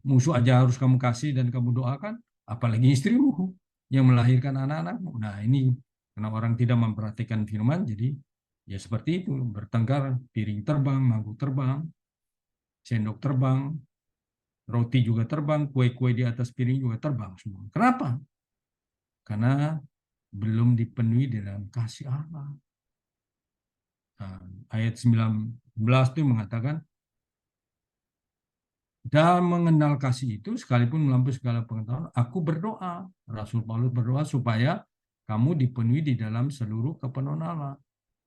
Musuh aja harus kamu kasih dan kamu doakan, apalagi istrimu yang melahirkan anak-anakmu. Nah, ini karena orang tidak memperhatikan firman, jadi ya seperti itu. Bertengkar, piring terbang, mangkuk terbang, sendok terbang, roti juga terbang, kue-kue di atas piring juga terbang semua. Kenapa? Karena belum dipenuhi dalam kasih Allah. Nah, ayat 19 itu mengatakan, dan mengenal kasih itu sekalipun melampaui segala pengetahuan, aku berdoa. Rasul Paulus berdoa supaya kamu dipenuhi di dalam seluruh kepenuhan Allah.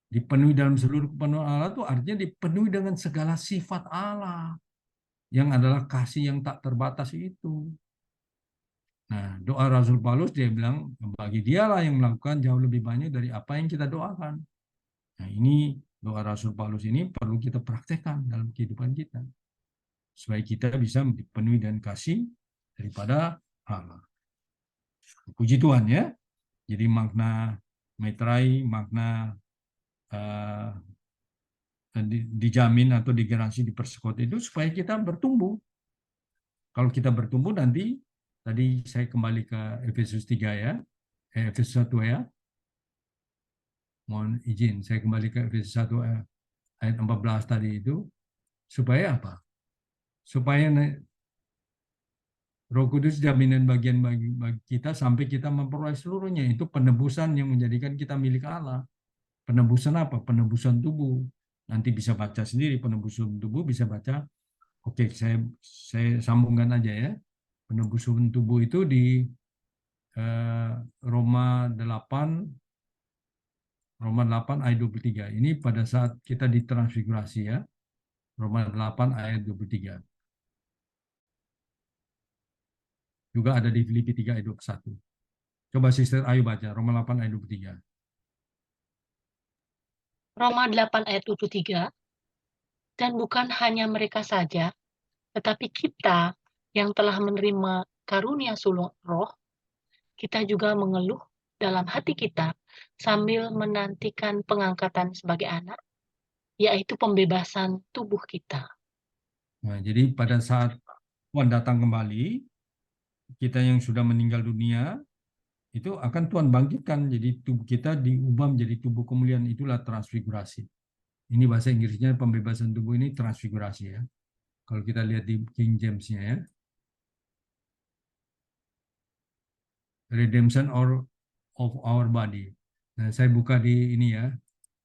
Dipenuhi dalam seluruh kepenuhan Allah itu artinya dipenuhi dengan segala sifat Allah yang adalah kasih yang tak terbatas itu. Nah, doa Rasul Paulus dia bilang bagi dialah yang melakukan jauh lebih banyak dari apa yang kita doakan. Nah, ini doa Rasul Paulus ini perlu kita praktekkan dalam kehidupan kita supaya kita bisa dipenuhi dan kasih daripada Allah. Puji Tuhan ya. Jadi makna metrai, makna dijamin atau digaransi dipersekut itu supaya kita bertumbuh. Kalau kita bertumbuh nanti, tadi saya kembali ke Efesus 3 ya, Efesus 1 ya. Mohon izin, saya kembali ke Efesus 1 ayat 14 tadi itu, supaya apa? Supaya Roh Kudus jaminan bagian bagi kita sampai kita memperoleh seluruhnya. Itu penebusan yang menjadikan kita milik Allah. Penebusan apa? Penebusan tubuh. Nanti bisa baca sendiri penebusan tubuh, bisa baca. Oke, saya sambungkan aja ya. Penebusan tubuh itu di Roma 8 ayat 23. Ini pada saat kita ditransfigurasi ya. Roma 8 ayat 23. Juga ada di Filipi 3 ayat 21. Coba Sister Ayu baca Roma 8 ayat 23. Roma 8 ayat 23, dan bukan hanya mereka saja, tetapi kita yang telah menerima karunia sulung roh, kita juga mengeluh dalam hati kita sambil menantikan pengangkatan sebagai anak, yaitu pembebasan tubuh kita. Nah, jadi pada saat Tuhan datang kembali, kita yang sudah meninggal dunia, itu akan Tuhan bangkitkan. Jadi tubuh kita diubah menjadi tubuh kemuliaan, itulah transfigurasi. Ini bahasa Inggrisnya pembebasan tubuh ini transfigurasi ya. Kalau kita lihat di King James-nya ya. Redemption of our body. Nah, saya buka di ini ya,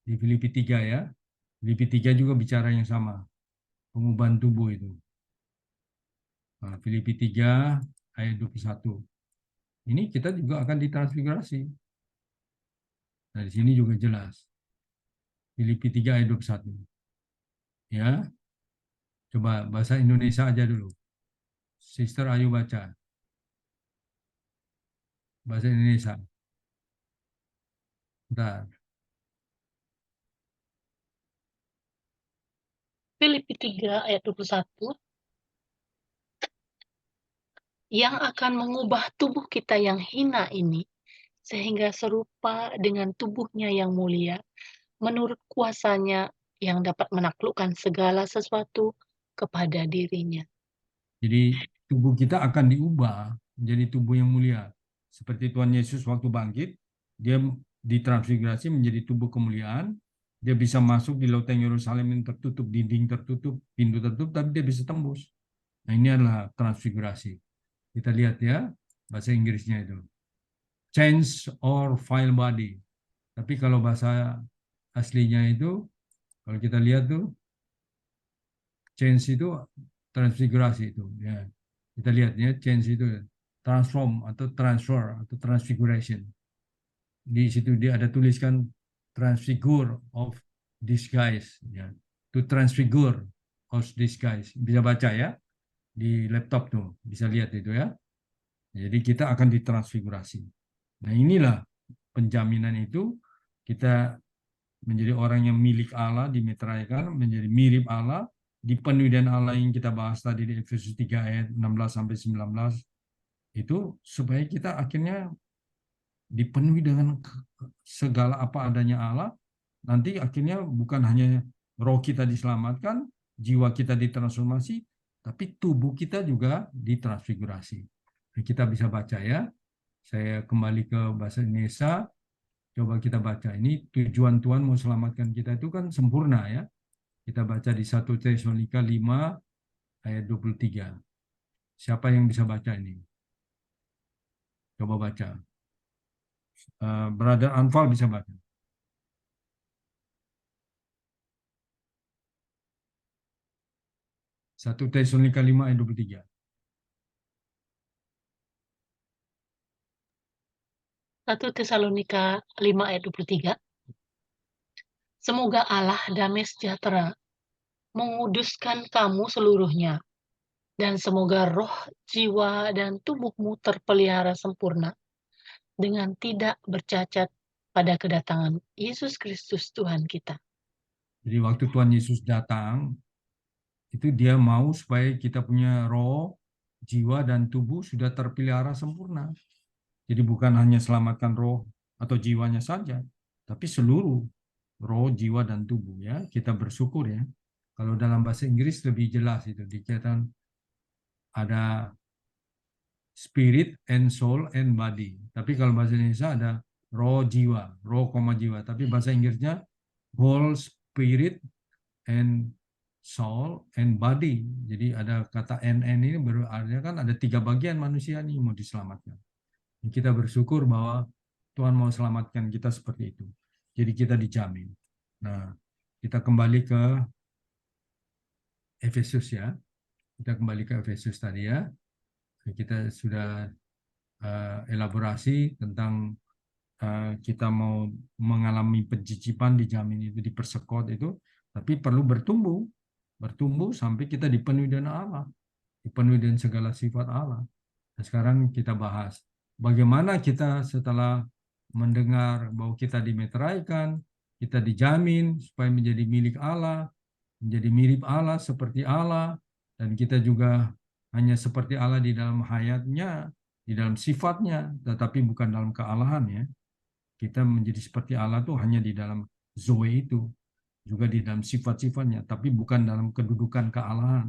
di Filipi 3 ya. Filipi 3 juga bicara yang sama. Pengubahan tubuh itu. Nah, Filipi 3 ayat 21. Ini kita juga akan ditransfigurasi. Nah, di sini juga jelas. Filipi 3 ayat 21. Ya. Coba bahasa Indonesia aja dulu. Sister Ayu baca. Bahasa Indonesia. Bentar. Filipi 3 ayat 21, yang akan mengubah tubuh kita yang hina ini, sehingga serupa dengan tubuhnya yang mulia, menurut kuasanya yang dapat menaklukkan segala sesuatu kepada dirinya. Jadi tubuh kita akan diubah menjadi tubuh yang mulia. Seperti Tuhan Yesus waktu bangkit, dia ditransfigurasi menjadi tubuh kemuliaan. Dia bisa masuk di loteng Yerusalem yang tertutup, dinding tertutup, pintu tertutup, tapi dia bisa tembus. Nah, ini adalah transfigurasi. Kita lihat ya, bahasa Inggrisnya itu. Change or file body. Tapi kalau bahasa aslinya itu, kalau kita lihat tuh, change itu transfigurasi itu. Ya. Kita lihat ya, change itu transform atau transfer atau transfiguration. Di situ dia ada tuliskan transfigure of disguise. Ya. To transfigure of disguise. Bisa baca ya di laptop tuh, bisa lihat itu ya. Jadi kita akan ditransfigurasi. Nah inilah penjaminan itu kita menjadi orang yang milik Allah, dimeteraikan, menjadi mirip Allah, dipenuhi dengan Allah yang kita bahas tadi di Efesus 3 ayat 16 sampai 19, itu supaya kita akhirnya dipenuhi dengan segala apa adanya Allah. Nanti akhirnya bukan hanya roh kita diselamatkan, jiwa kita ditransformasi, tapi tubuh kita juga ditransfigurasi. Kita bisa baca ya. Saya kembali ke bahasa Indonesia. Coba kita baca. Ini tujuan Tuhan mau selamatkan kita itu kan sempurna ya. Kita baca di 1 Tesalonika 5 ayat 23. Siapa yang bisa baca ini? Coba baca. Brother Anfal bisa baca. Satu Tesalonika 5 ayat 23. Satu Tesalonika 5 ayat 23. Semoga Allah damai sejahtera menguduskan kamu seluruhnya, dan semoga roh, jiwa, dan tubuhmu terpelihara sempurna dengan tidak bercacat pada kedatangan Yesus Kristus Tuhan kita. Jadi waktu Tuhan Yesus datang, itu dia mau supaya kita punya roh, jiwa, dan tubuh sudah terpelihara sempurna. Jadi bukan hanya selamatkan roh atau jiwanya saja, tapi seluruh roh, jiwa, dan tubuh ya. Kita bersyukur ya. Kalau dalam bahasa Inggris lebih jelas itu dikatakan ada spirit and soul and body. Tapi kalau bahasa Indonesia ada roh, jiwa, roh, jiwa. Tapi bahasa Inggrisnya whole spirit and soul and body. Jadi ada kata NN ini berarti kan ada 3 bagian manusia ini mau diselamatkan. Kita bersyukur bahwa Tuhan mau selamatkan kita seperti itu. Jadi kita dijamin. Nah, kita kembali ke Efesus ya. Kita kembali ke Efesus tadi ya. Kita sudah elaborasi tentang kita mau mengalami pencicipan, dijamin itu, dipersekot itu, tapi perlu bertumbuh sampai kita dipenuhi dengan Allah, dipenuhi dengan segala sifat Allah. Nah, sekarang kita bahas bagaimana kita setelah mendengar bahwa kita dimeteraikan, kita dijamin supaya menjadi milik Allah, menjadi mirip Allah seperti Allah, dan kita juga hanya seperti Allah di dalam hayatnya, di dalam sifatnya, tetapi bukan dalam kealahan ya. Kita menjadi seperti Allah tuh hanya di dalam zoe itu, juga di dalam sifat-sifatnya, tapi bukan dalam kedudukan kealahan.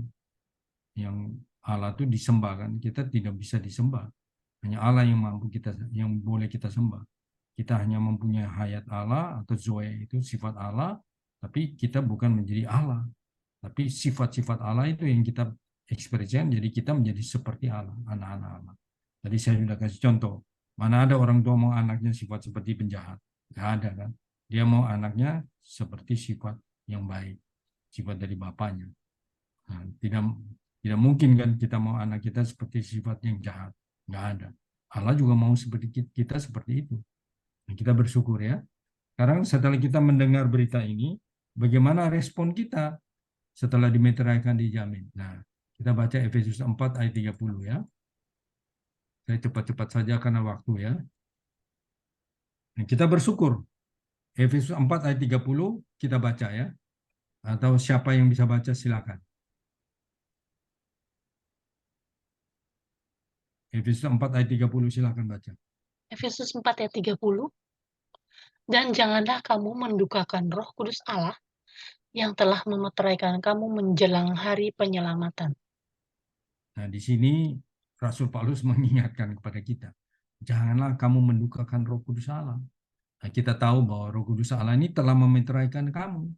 Yang Allah tuh disembah kan, kita tidak bisa disembah. Hanya Allah yang mampu kita, yang boleh kita sembah. Kita hanya mempunyai hayat Allah atau zoe itu sifat Allah, tapi kita bukan menjadi Allah. Tapi sifat-sifat Allah itu yang kita ekspresikan, jadi kita menjadi seperti Allah, anak-anak Allah. Tadi saya sudah kasih contoh. Mana ada orang tua mau anaknya sifat seperti penjahat? Nggak ada kan? Dia mau anaknya seperti sifat yang baik, sifat dari bapaknya. Nah, tidak mungkin kan kita mau anak kita seperti sifat yang jahat. Nggak ada. Allah juga mau seperti kita seperti itu. Nah, kita bersyukur ya. Sekarang setelah kita mendengar berita ini, bagaimana respon kita setelah dimeteraikan, dijamin? Nah, kita baca Efesus 4 ayat 30 ya. Saya cepat-cepat saja karena waktu ya. Nah, kita bersyukur. Efesus 4 ayat 30 kita baca ya. Atau siapa yang bisa baca silakan. Efesus 4 ayat 30 silakan baca. Efesus 4 ayat 30. Dan janganlah kamu mendukakan Roh Kudus Allah yang telah memeteraikan kamu menjelang hari penyelamatan. Nah, di sini Rasul Paulus mengingatkan kepada kita, janganlah kamu mendukakan Roh Kudus Allah. Nah, kita tahu bahwa Roh Kudus Allah ini telah memeteraikan kamu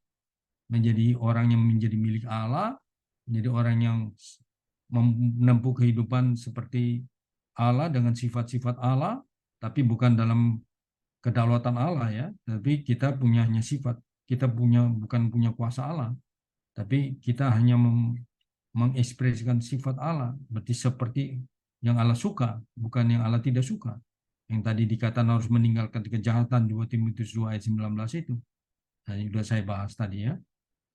menjadi orang yang menjadi milik Allah, menjadi orang yang menempuh kehidupan seperti Allah dengan sifat-sifat Allah, tapi bukan dalam kedaulatan Allah ya, tapi kita punya hanya sifat, kita bukan punya kuasa Allah, tapi kita hanya mengekspresikan sifat Allah, berarti seperti yang Allah suka, bukan yang Allah tidak suka. Yang tadi dikatakan harus meninggalkan kejahatan 2 Timotius 2 ayat 19 itu. Nah, sudah saya bahas tadi ya.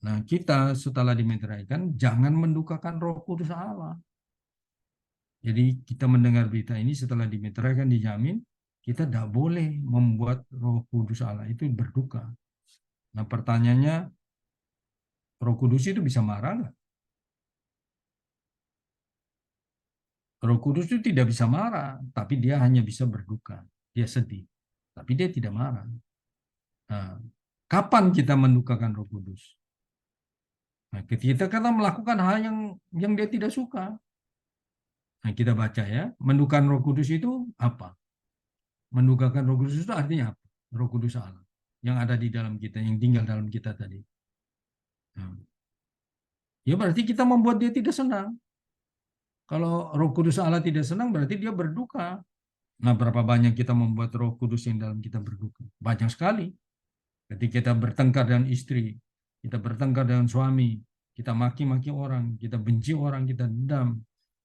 Nah, kita setelah dimeteraikan jangan mendukakan Roh Kudus Allah. Jadi kita mendengar berita ini setelah dimeteraikan, dijamin, kita tidak boleh membuat Roh Kudus Allah itu berduka. Nah, pertanyaannya, Roh Kudus itu bisa marah nggak? Roh Kudus itu tidak bisa marah, tapi dia hanya bisa berduka. Dia sedih, tapi dia tidak marah. Nah, kapan kita mendukakan Roh Kudus? Nah, ketika kita melakukan hal yang dia tidak suka. Nah, kita baca ya, mendukakan Roh Kudus itu apa? Mendukakan Roh Kudus itu artinya apa? Roh Kudus Allah yang ada di dalam kita, yang tinggal dalam kita tadi. Nah, ya berarti kita membuat dia tidak senang. Kalau Roh Kudus Allah tidak senang, berarti dia berduka. Nah, berapa banyak kita membuat Roh Kudus yang dalam kita berduka? Banyak sekali. Ketika kita bertengkar dengan istri, kita bertengkar dengan suami, kita maki-maki orang, kita benci orang, kita dendam,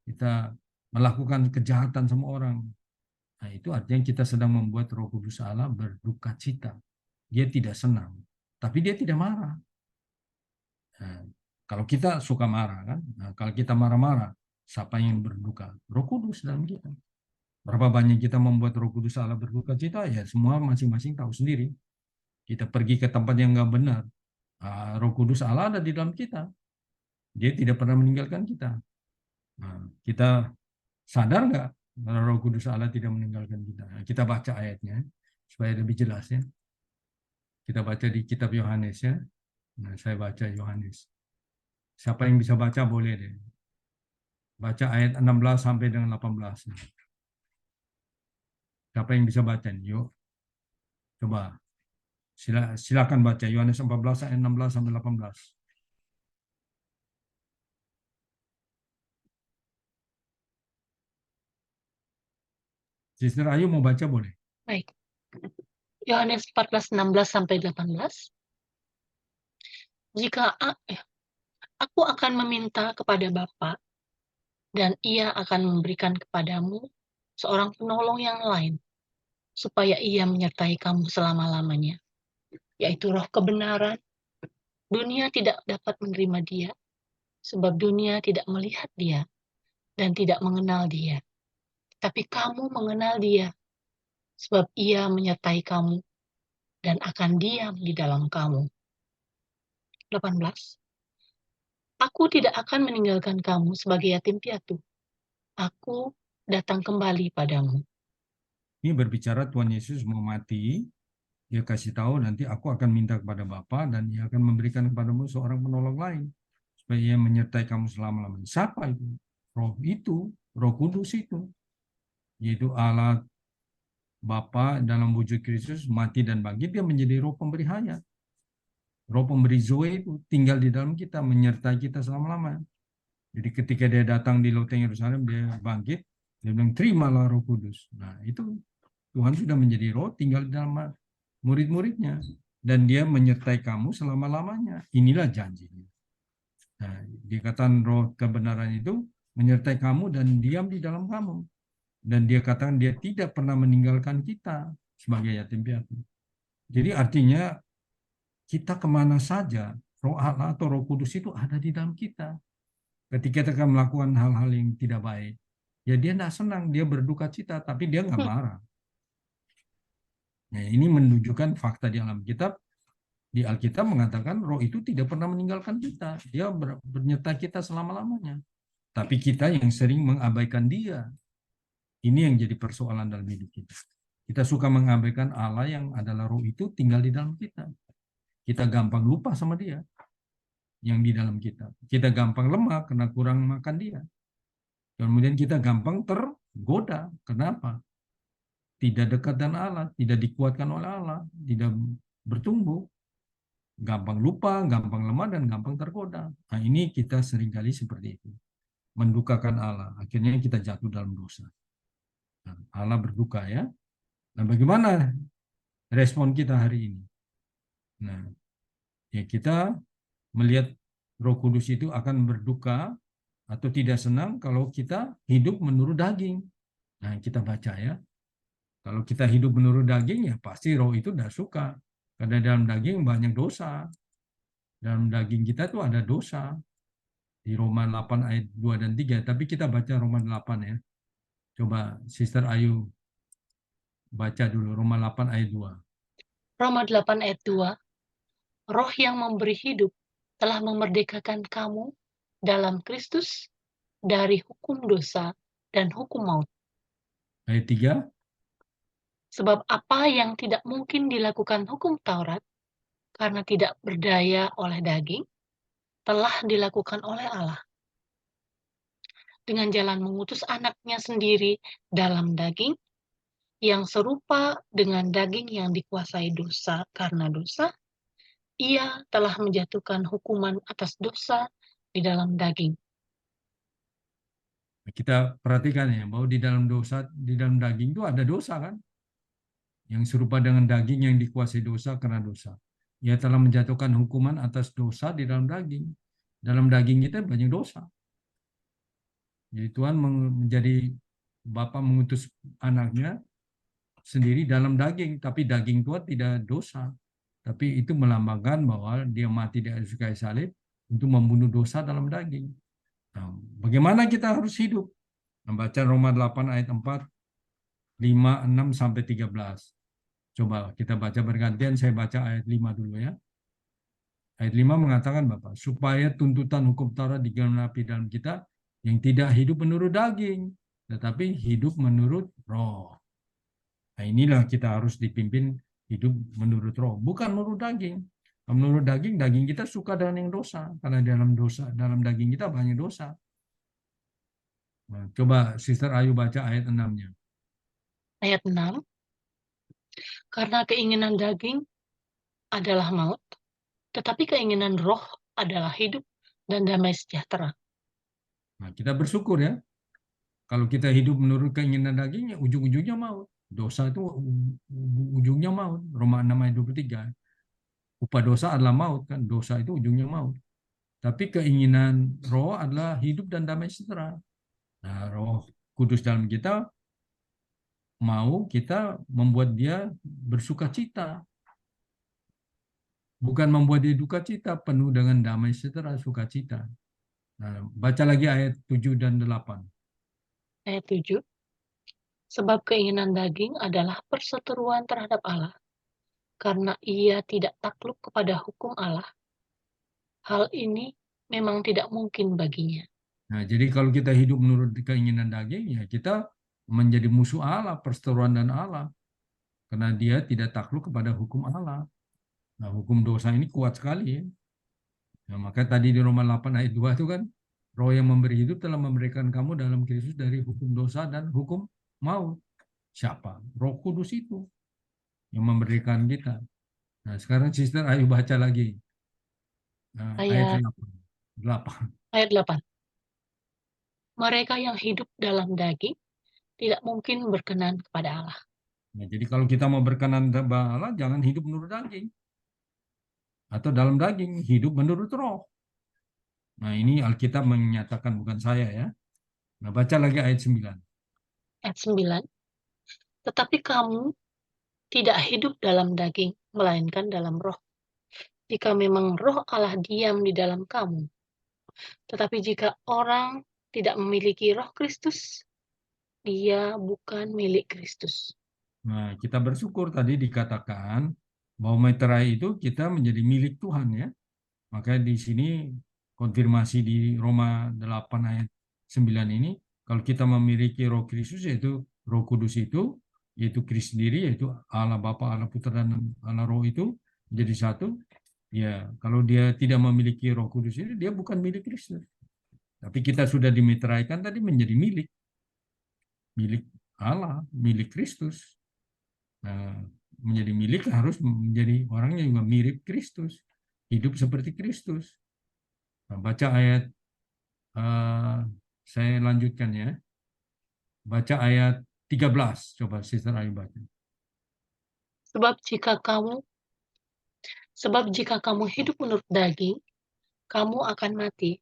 kita melakukan kejahatan sama orang. Nah, itu artinya kita sedang membuat Roh Kudus Allah berduka cita. Dia tidak senang, tapi dia tidak marah. Nah, kalau kita suka marah kan, nah, kalau kita marah-marah, siapa yang berduka? Roh Kudus dalam kita. Berapa banyak kita membuat Roh Kudus Allah berduka cita? Ya semua masing-masing tahu sendiri. Kita pergi ke tempat yang nggak benar, Roh Kudus Allah ada di dalam kita. Dia tidak pernah meninggalkan kita. Nah, kita sadar nggak Roh Kudus Allah tidak meninggalkan kita? Nah, kita baca ayatnya supaya lebih jelas ya. Kita baca di kitab Yohanes ya. Nah, saya baca Yohanes. Siapa yang bisa baca boleh deh. Baca ayat 16 sampai dengan 18. Siapa yang bisa baca? Yuk, coba. Silakan baca Yohanes 14 ayat 16 sampai 18. Sister Ayu mau baca boleh? Baik. Yohanes 14:16 sampai 18. Jika aku akan meminta kepada Bapa, dan Ia akan memberikan kepadamu seorang penolong yang lain, supaya Ia menyertai kamu selama-lamanya, yaitu Roh kebenaran. Dunia tidak dapat menerima Dia, sebab dunia tidak melihat Dia dan tidak mengenal Dia. Tapi kamu mengenal Dia, sebab Ia menyertai kamu dan akan diam di dalam kamu. 18. Aku tidak akan meninggalkan kamu sebagai yatim piatu. Aku datang kembali padamu. Ini berbicara Tuhan Yesus mau mati, dia kasih tahu nanti aku akan minta kepada Bapa dan Ia akan memberikan kepadamu seorang penolong lain supaya Ia menyertai kamu selama-lamanya. Siapa itu? Roh Kudus itu, yaitu Allah Bapa dalam wujud Kristus mati dan bangkit, dia menjadi roh pemberi hayat. Roh pemberi Zoe itu tinggal di dalam kita, menyertai kita selama-lamanya. Jadi ketika dia datang di loteng Yerusalem, dia bangkit, dia bilang terimalah Roh Kudus. Nah itu Tuhan sudah menjadi roh tinggal di dalam murid-muridnya. Dan dia menyertai kamu selama-lamanya. Inilah janjinya. Nah, dikatakan roh kebenaran itu menyertai kamu dan diam di dalam kamu. Dan dia katakan dia tidak pernah meninggalkan kita sebagai yatim piatu. Jadi artinya kita kemana saja, roh Allah atau roh kudus itu ada di dalam kita. Ketika kita melakukan hal-hal yang tidak baik, ya dia tidak senang, dia berduka cita, tapi dia nggak marah. Nah, ini menunjukkan fakta di alam kitab. Di Alkitab mengatakan roh itu tidak pernah meninggalkan kita. Dia menyertai kita selama-lamanya. Tapi kita yang sering mengabaikan dia. Ini yang jadi persoalan dalam hidup kita. Kita suka mengabaikan Allah yang adalah roh itu tinggal di dalam kita. Kita gampang lupa sama dia yang di dalam kita. Kita gampang lemah karena kurang makan dia. Kemudian kita gampang tergoda. Kenapa? Tidak dekat dengan Allah, tidak dikuatkan oleh Allah, tidak bertumbuh. Gampang lupa, gampang lemah, dan gampang tergoda. Nah, ini kita seringkali seperti itu. Mendukakan Allah. Akhirnya kita jatuh dalam dosa. Nah, Allah berduka ya. Nah, bagaimana respon kita hari ini? Nah, ya kita melihat Roh Kudus itu akan berduka atau tidak senang kalau kita hidup menurut daging. Nah, kita baca ya. Kalau kita hidup menurut daging, ya pasti roh itu tidak suka. Karena dalam daging banyak dosa. Dalam daging kita tuh ada dosa. Di Roma 8 ayat 2 dan 3. Tapi kita baca Roma 8 ya. Coba Sister Ayu baca dulu Roma 8 ayat 2. Roma 8 ayat 2. Roh yang memberi hidup telah memerdekakan kamu dalam Kristus dari hukum dosa dan hukum maut. Ayat 3. Sebab apa yang tidak mungkin dilakukan hukum Taurat karena tidak berdaya oleh daging, telah dilakukan oleh Allah. Dengan jalan mengutus anaknya sendiri dalam daging, yang serupa dengan daging yang dikuasai dosa karena dosa, ia telah menjatuhkan hukuman atas dosa di dalam daging. Kita perhatikan ya, bahwa di dalam daging itu ada dosa kan? Yang serupa dengan daging yang dikuasai dosa karena dosa. Ia telah menjatuhkan hukuman atas dosa di dalam daging. Dalam daging kita banyak dosa. Jadi Tuhan menjadi Bapa mengutus anaknya sendiri dalam daging, tapi daging Tuhan tidak dosa. Tapi itu melambangkan bahwa dia mati di atas kayu salib untuk membunuh dosa dalam daging. Nah, bagaimana kita harus hidup? Membaca Roma 8 ayat 4, 5, 6 sampai 13. Coba kita baca bergantian, saya baca ayat 5 dulu ya. Ayat 5 mengatakan Bapak, supaya tuntutan hukum Taurat digenapi dalam kita yang tidak hidup menurut daging, tetapi hidup menurut roh. Nah, inilah kita harus dipimpin hidup menurut roh, bukan menurut daging. Menurut daging, daging kita suka dengan yang dosa, karena dalam daging kita banyak dosa. Nah, coba Sister Ayu baca ayat 6-nya. Ayat 6, karena keinginan daging adalah maut, tetapi keinginan roh adalah hidup dan damai sejahtera. Nah, kita bersyukur ya. Kalau kita hidup menurut keinginan daging, ya ujung-ujungnya maut. Dosa itu ujungnya maut. Roma 6 ayat 23. Upah dosa adalah maut kan. Dosa itu ujungnya maut. Tapi keinginan roh adalah hidup dan damai sejahtera. Nah, Roh Kudus dalam kita mau kita membuat dia bersuka cita. Bukan membuat dia duka cita, penuh dengan damai sejahtera, sukacita. Nah, baca lagi ayat 7 dan 8. Ayat 7, sebab keinginan daging adalah perseteruan terhadap Allah, karena ia tidak takluk kepada hukum Allah. Hal ini memang tidak mungkin baginya. Nah, jadi kalau kita hidup menurut keinginan daging, ya kita menjadi musuh Allah, perseteruan dan Allah. Karena dia tidak takluk kepada hukum Allah. Nah, hukum dosa ini kuat sekali ya. Nah, maka tadi di Roma 8 ayat 2 itu kan, roh yang memberi hidup telah memberikan kamu dalam Kristus dari hukum dosa dan hukum maut. Siapa? Roh Kudus itu yang memberikan kita. Nah, sekarang Sister Ayu baca lagi. Nah, ayat Ayat 8. ayat 8. Mereka yang hidup dalam daging tidak mungkin berkenan kepada Allah. Nah, jadi kalau kita mau berkenan kepada Allah, jangan hidup menurut daging. Atau dalam daging, hidup menurut roh. Nah, ini Alkitab menyatakan, bukan saya ya. Nah, baca lagi ayat 9. Ayat 9. Tetapi kamu tidak hidup dalam daging, melainkan dalam roh. Jika memang roh Allah diam di dalam kamu. Tetapi jika orang tidak memiliki roh Kristus, dia bukan milik Kristus. Nah, kita bersyukur tadi dikatakan bahwa meterai itu kita menjadi milik Tuhan ya. Makanya di sini konfirmasi di Roma 8 ayat 9 ini, kalau kita memiliki roh Kristus, yaitu roh kudus itu, yaitu Kristus sendiri, yaitu Allah Bapa, Allah Putra, dan Allah Roh itu jadi satu, ya kalau dia tidak memiliki roh kudus itu, dia bukan milik Kristus. Tapi kita sudah dimeteraikan tadi menjadi milik Allah, milik Kristus. Nah, menjadi milik harus menjadi orangnya juga mirip Kristus, hidup seperti Kristus. Nah, baca ayat, saya lanjutkan ya. Baca ayat 13, coba Sister Ayu baca. Sebab jika kamu hidup menurut daging, kamu akan mati.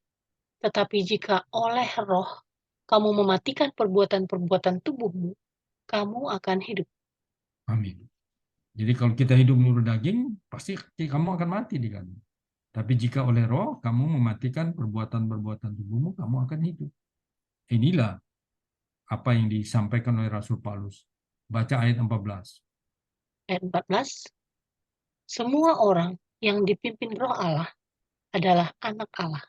Tetapi jika oleh roh kamu mematikan perbuatan-perbuatan tubuhmu, kamu akan hidup. Amin. Jadi kalau kita hidup menurut daging, pasti kamu akan mati di kamu. Tapi jika oleh roh kamu mematikan perbuatan-perbuatan tubuhmu, kamu akan hidup. Inilah apa yang disampaikan oleh Rasul Paulus. Baca ayat 14. Ayat 14. Semua orang yang dipimpin Roh Allah adalah anak Allah.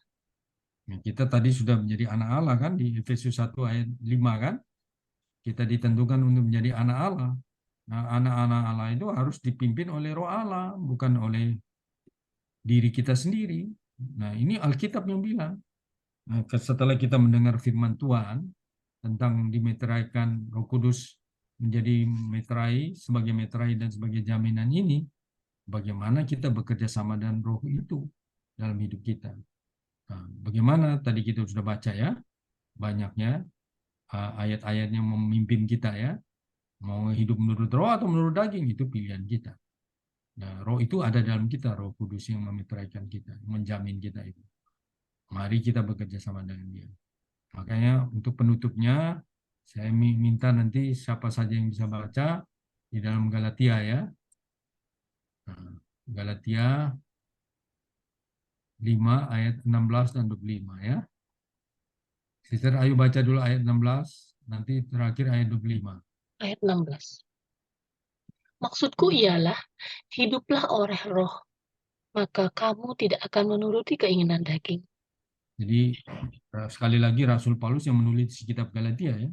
Ya, kita tadi sudah menjadi anak Allah kan di Efesus 1 ayat 5 kan. Kita ditentukan untuk menjadi anak Allah. Nah, anak-anak Allah itu harus dipimpin oleh Roh Allah, bukan oleh diri kita sendiri. Nah, ini Alkitab yang bilang. Nah, setelah kita mendengar firman Tuhan tentang dimeteraikan Roh Kudus menjadi meterai, sebagai meterai dan sebagai jaminan ini, bagaimana kita bekerja sama dengan Roh itu dalam hidup kita. Nah, bagaimana tadi kita sudah baca ya, banyaknya ayat-ayat yang memimpin kita ya, mau hidup menurut roh atau menurut daging itu pilihan kita. Nah, roh itu ada dalam kita, Roh Kudus yang memeteraikan kita, menjamin kita itu. Mari kita bekerja sama dengan Dia. Makanya untuk penutupnya, saya minta nanti siapa saja yang bisa baca di dalam Galatia ya. Nah, Galatia 5 ayat 16 dan 25 ya. Sister Ayu baca dulu ayat 16, nanti terakhir ayat 25. Ayat 16. Maksudku ialah, hiduplah oleh roh, maka kamu tidak akan menuruti keinginan daging. Jadi sekali lagi Rasul Paulus yang menulis kitab Galatia ya,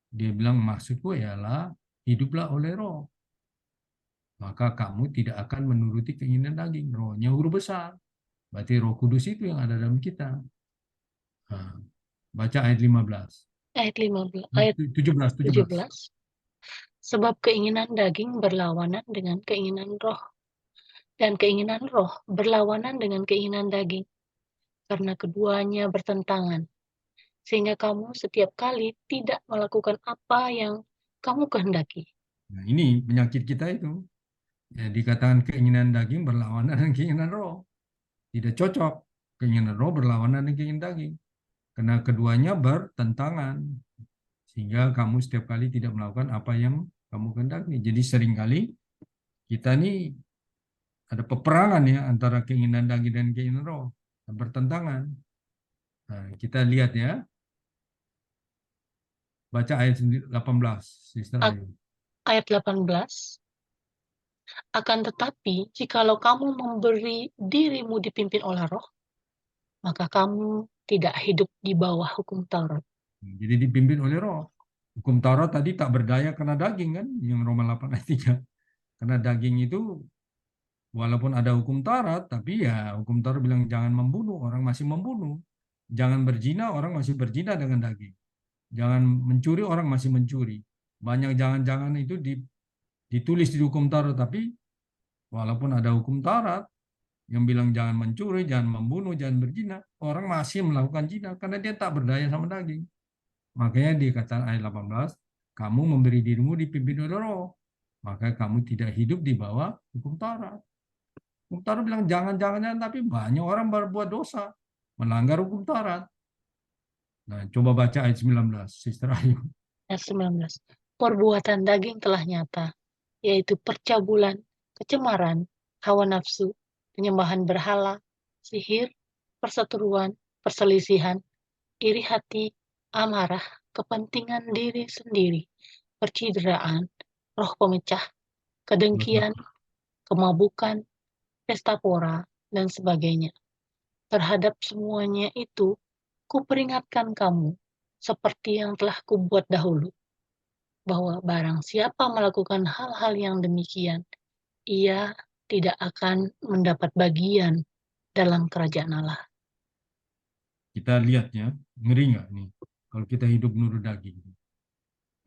dia bilang maksudku ialah hiduplah oleh roh, maka kamu tidak akan menuruti keinginan daging. Rohnya huruf besar, berarti Roh Kudus itu yang ada dalam kita. Nah, baca ayat 15. Ayat 15, ayat 17. Sebab keinginan daging berlawanan dengan keinginan roh, dan keinginan roh berlawanan dengan keinginan daging, karena keduanya bertentangan, sehingga kamu setiap kali tidak melakukan apa yang kamu kehendaki. Nah, ini penyakit kita itu. Ya, dikatakan keinginan daging berlawanan dengan keinginan roh. Tidak cocok. Keinginan roh berlawanan dengan keinginan daging. Karena keduanya bertentangan. Sehingga kamu setiap kali tidak melakukan apa yang kamu kehendaki. Jadi seringkali kita ini ada peperangan ya antara keinginan daging dan keinginan roh. Bertentangan. Nah, kita lihat ya. Baca ayat 18, Sister Ayu. Ayat 18. Akan tetapi, jikalau kamu memberi dirimu dipimpin oleh roh, maka kamu tidak hidup di bawah hukum Taurat. Jadi dipimpin oleh roh. Hukum Taurat tadi tak berdaya karena daging kan, yang Roma 8 ayat 3. Karena daging itu walaupun ada hukum Taurat, tapi ya hukum Taurat bilang jangan membunuh, orang masih membunuh. Jangan berzina, orang masih berzina dengan daging. Jangan mencuri, orang masih mencuri. Banyak jangan-jangan itu ditulis di hukum Taurat, tapi walaupun ada hukum Taurat yang bilang jangan mencuri, jangan membunuh, jangan berzina, orang masih melakukan zina karena dia tak berdaya sama daging. Makanya dikatakan ayat 18, kamu memberi dirimu dipimpin oleh roh, maka kamu tidak hidup di bawah hukum Taurat. Hukum Taurat bilang jangan, tapi banyak orang berbuat dosa, melanggar hukum Taurat. Nah, coba baca ayat 19, Sister Ayu. Ayat 19. Perbuatan daging telah nyata, yaitu percabulan, kecemaran, hawa nafsu, penyembahan berhala, sihir, perseteruan, perselisihan, iri hati, amarah, kepentingan diri sendiri, percideraan, roh pemecah, kedengkian, kemabukan, pesta pora, dan sebagainya. Terhadap semuanya itu, kuperingatkan kamu, seperti yang telah kubuat dahulu, bahwa barang siapa melakukan hal-hal yang demikian, ia tidak akan mendapat bagian dalam kerajaan Allah. Kita lihat ya, ngeri nggak nih kalau kita hidup menurut daging.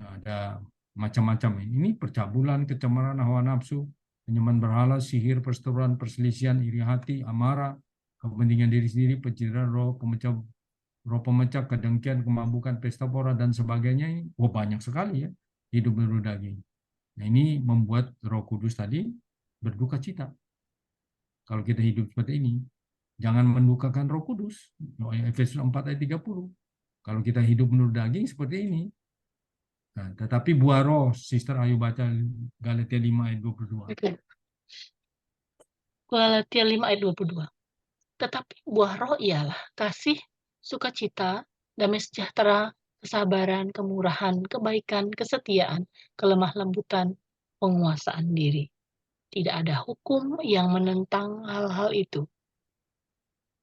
Nah, ada macam-macam ini. Ini percabulan, kecemaran, hawa nafsu, penyembahan berhala, sihir, perseteruan, perselisihan, iri hati, amarah, kepentingan diri sendiri, pencitraan roh pemecah, kedengkian, kemabukan, pesta pora, dan sebagainya. Wah, banyak sekali ya hidup menurut daging. Nah, ini membuat Roh Kudus tadi berduka cita. Kalau kita hidup seperti ini, jangan mendukakan Roh Kudus. Efesus 4 ayat 30. Kalau kita hidup menurut daging seperti ini. Nah, tetapi buah roh, Sister Ayu baca Galatia 5 ayat 22. Galatia 5 ayat 22. Tetapi buah roh ialah kasih, sukacita, damai sejahtera, kesabaran, kemurahan, kebaikan, kesetiaan, kelemah lembutan, penguasaan diri. Tidak ada hukum yang menentang hal-hal itu.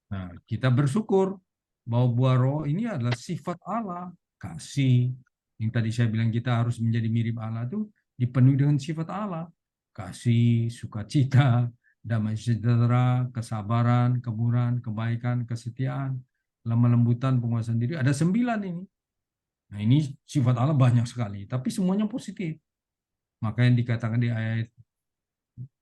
Nah, kita bersyukur bahwa buah roh ini adalah sifat Allah. Kasih, yang tadi saya bilang kita harus menjadi mirip Allah itu dipenuhi dengan sifat Allah. Kasih, sukacita, damai sejahtera, kesabaran, kemurahan, kebaikan, kesetiaan, lemah lembutan, penguasaan diri. Ada 9 ini. Nah, ini sifat Allah banyak sekali, tapi semuanya positif. Maka yang dikatakan di ayat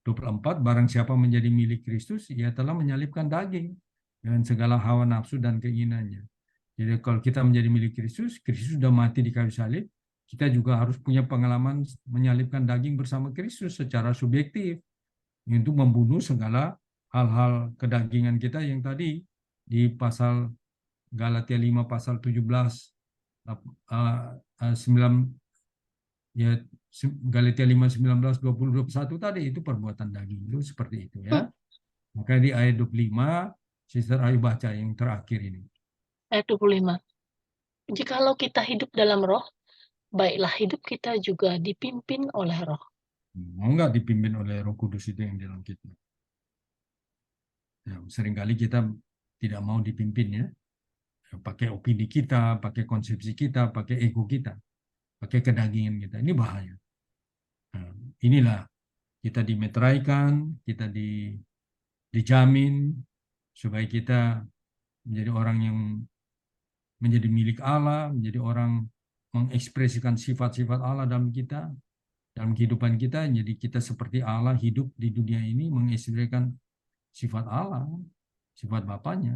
24, barang siapa menjadi milik Kristus, ia telah menyalibkan daging dengan segala hawa nafsu dan keinginannya. Jadi kalau kita menjadi milik Kristus, Kristus sudah mati di kayu salib, kita juga harus punya pengalaman menyalibkan daging bersama Kristus secara subjektif untuk membunuh segala hal-hal kedagingan kita yang tadi di pasal Galatia 5 pasal 17 ya Galatia 5 19 20 21 tadi itu perbuatan daging itu seperti itu ya. Maka di ayat 25 Sister Ayu baca yang terakhir ini. Ayat 25. Jikalau kita hidup dalam roh, baiklah hidup kita juga dipimpin oleh roh. Mau nggak dipimpin oleh Roh Kudus itu yang di dalam kita? Ya, seringkali kita tidak mau dipimpin ya. Pakai opini kita, pakai konsepsi kita, pakai ego kita, pakai kedagingan kita. Ini bahaya. Nah, inilah kita dimeteraikan, kita dijamin supaya kita menjadi orang yang menjadi milik Allah, menjadi orang mengekspresikan sifat-sifat Allah dalam kita, dalam kehidupan kita. Jadi kita seperti Allah hidup di dunia ini mengekspresikan sifat Allah, sifat Bapaknya.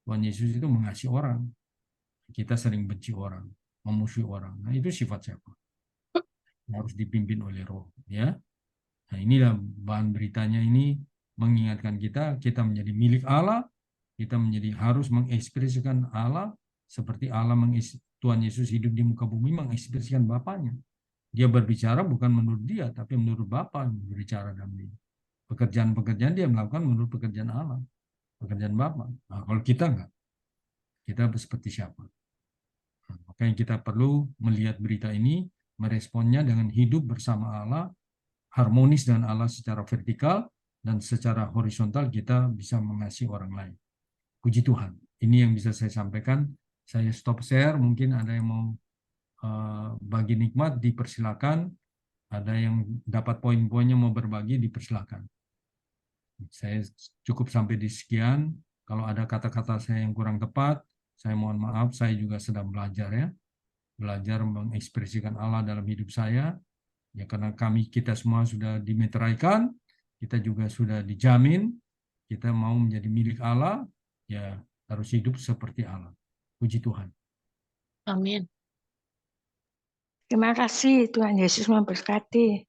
Tuhan Yesus itu mengasihi orang. Kita sering benci orang, memusuhi orang. Nah, itu sifat siapa? Harus dipimpin oleh Roh, ya. Nah, inilah bahan beritanya ini mengingatkan kita menjadi milik Allah, kita menjadi harus mengekspresikan Allah seperti Allah Tuhan Yesus hidup di muka bumi mengekspresikan Bapaknya. Dia berbicara bukan menurut dia, tapi menurut Bapa berbicara dalam dia. Pekerjaan-pekerjaan dia melakukan menurut pekerjaan Allah, pekerjaan Bapa. Nah, kalau kita enggak, kita seperti siapa? Nah, makanya kita perlu melihat berita ini, meresponnya dengan hidup bersama Allah, harmonis dengan Allah secara vertikal, dan secara horizontal kita bisa mengasihi orang lain. Puji Tuhan. Ini yang bisa saya sampaikan. Saya stop share, mungkin ada yang mau bagi nikmat, dipersilakan. Ada yang dapat poin-poinnya mau berbagi, dipersilakan. Saya cukup sampai di sekian. Kalau ada kata-kata saya yang kurang tepat, saya mohon maaf, saya juga sedang belajar ya. Belajar mengekspresikan Allah dalam hidup saya. Ya karena kita semua sudah dimeteraikan, kita juga sudah dijamin, kita mau menjadi milik Allah, ya harus hidup seperti Allah. Puji Tuhan. Amin. Terima kasih, Tuhan Yesus memberkati.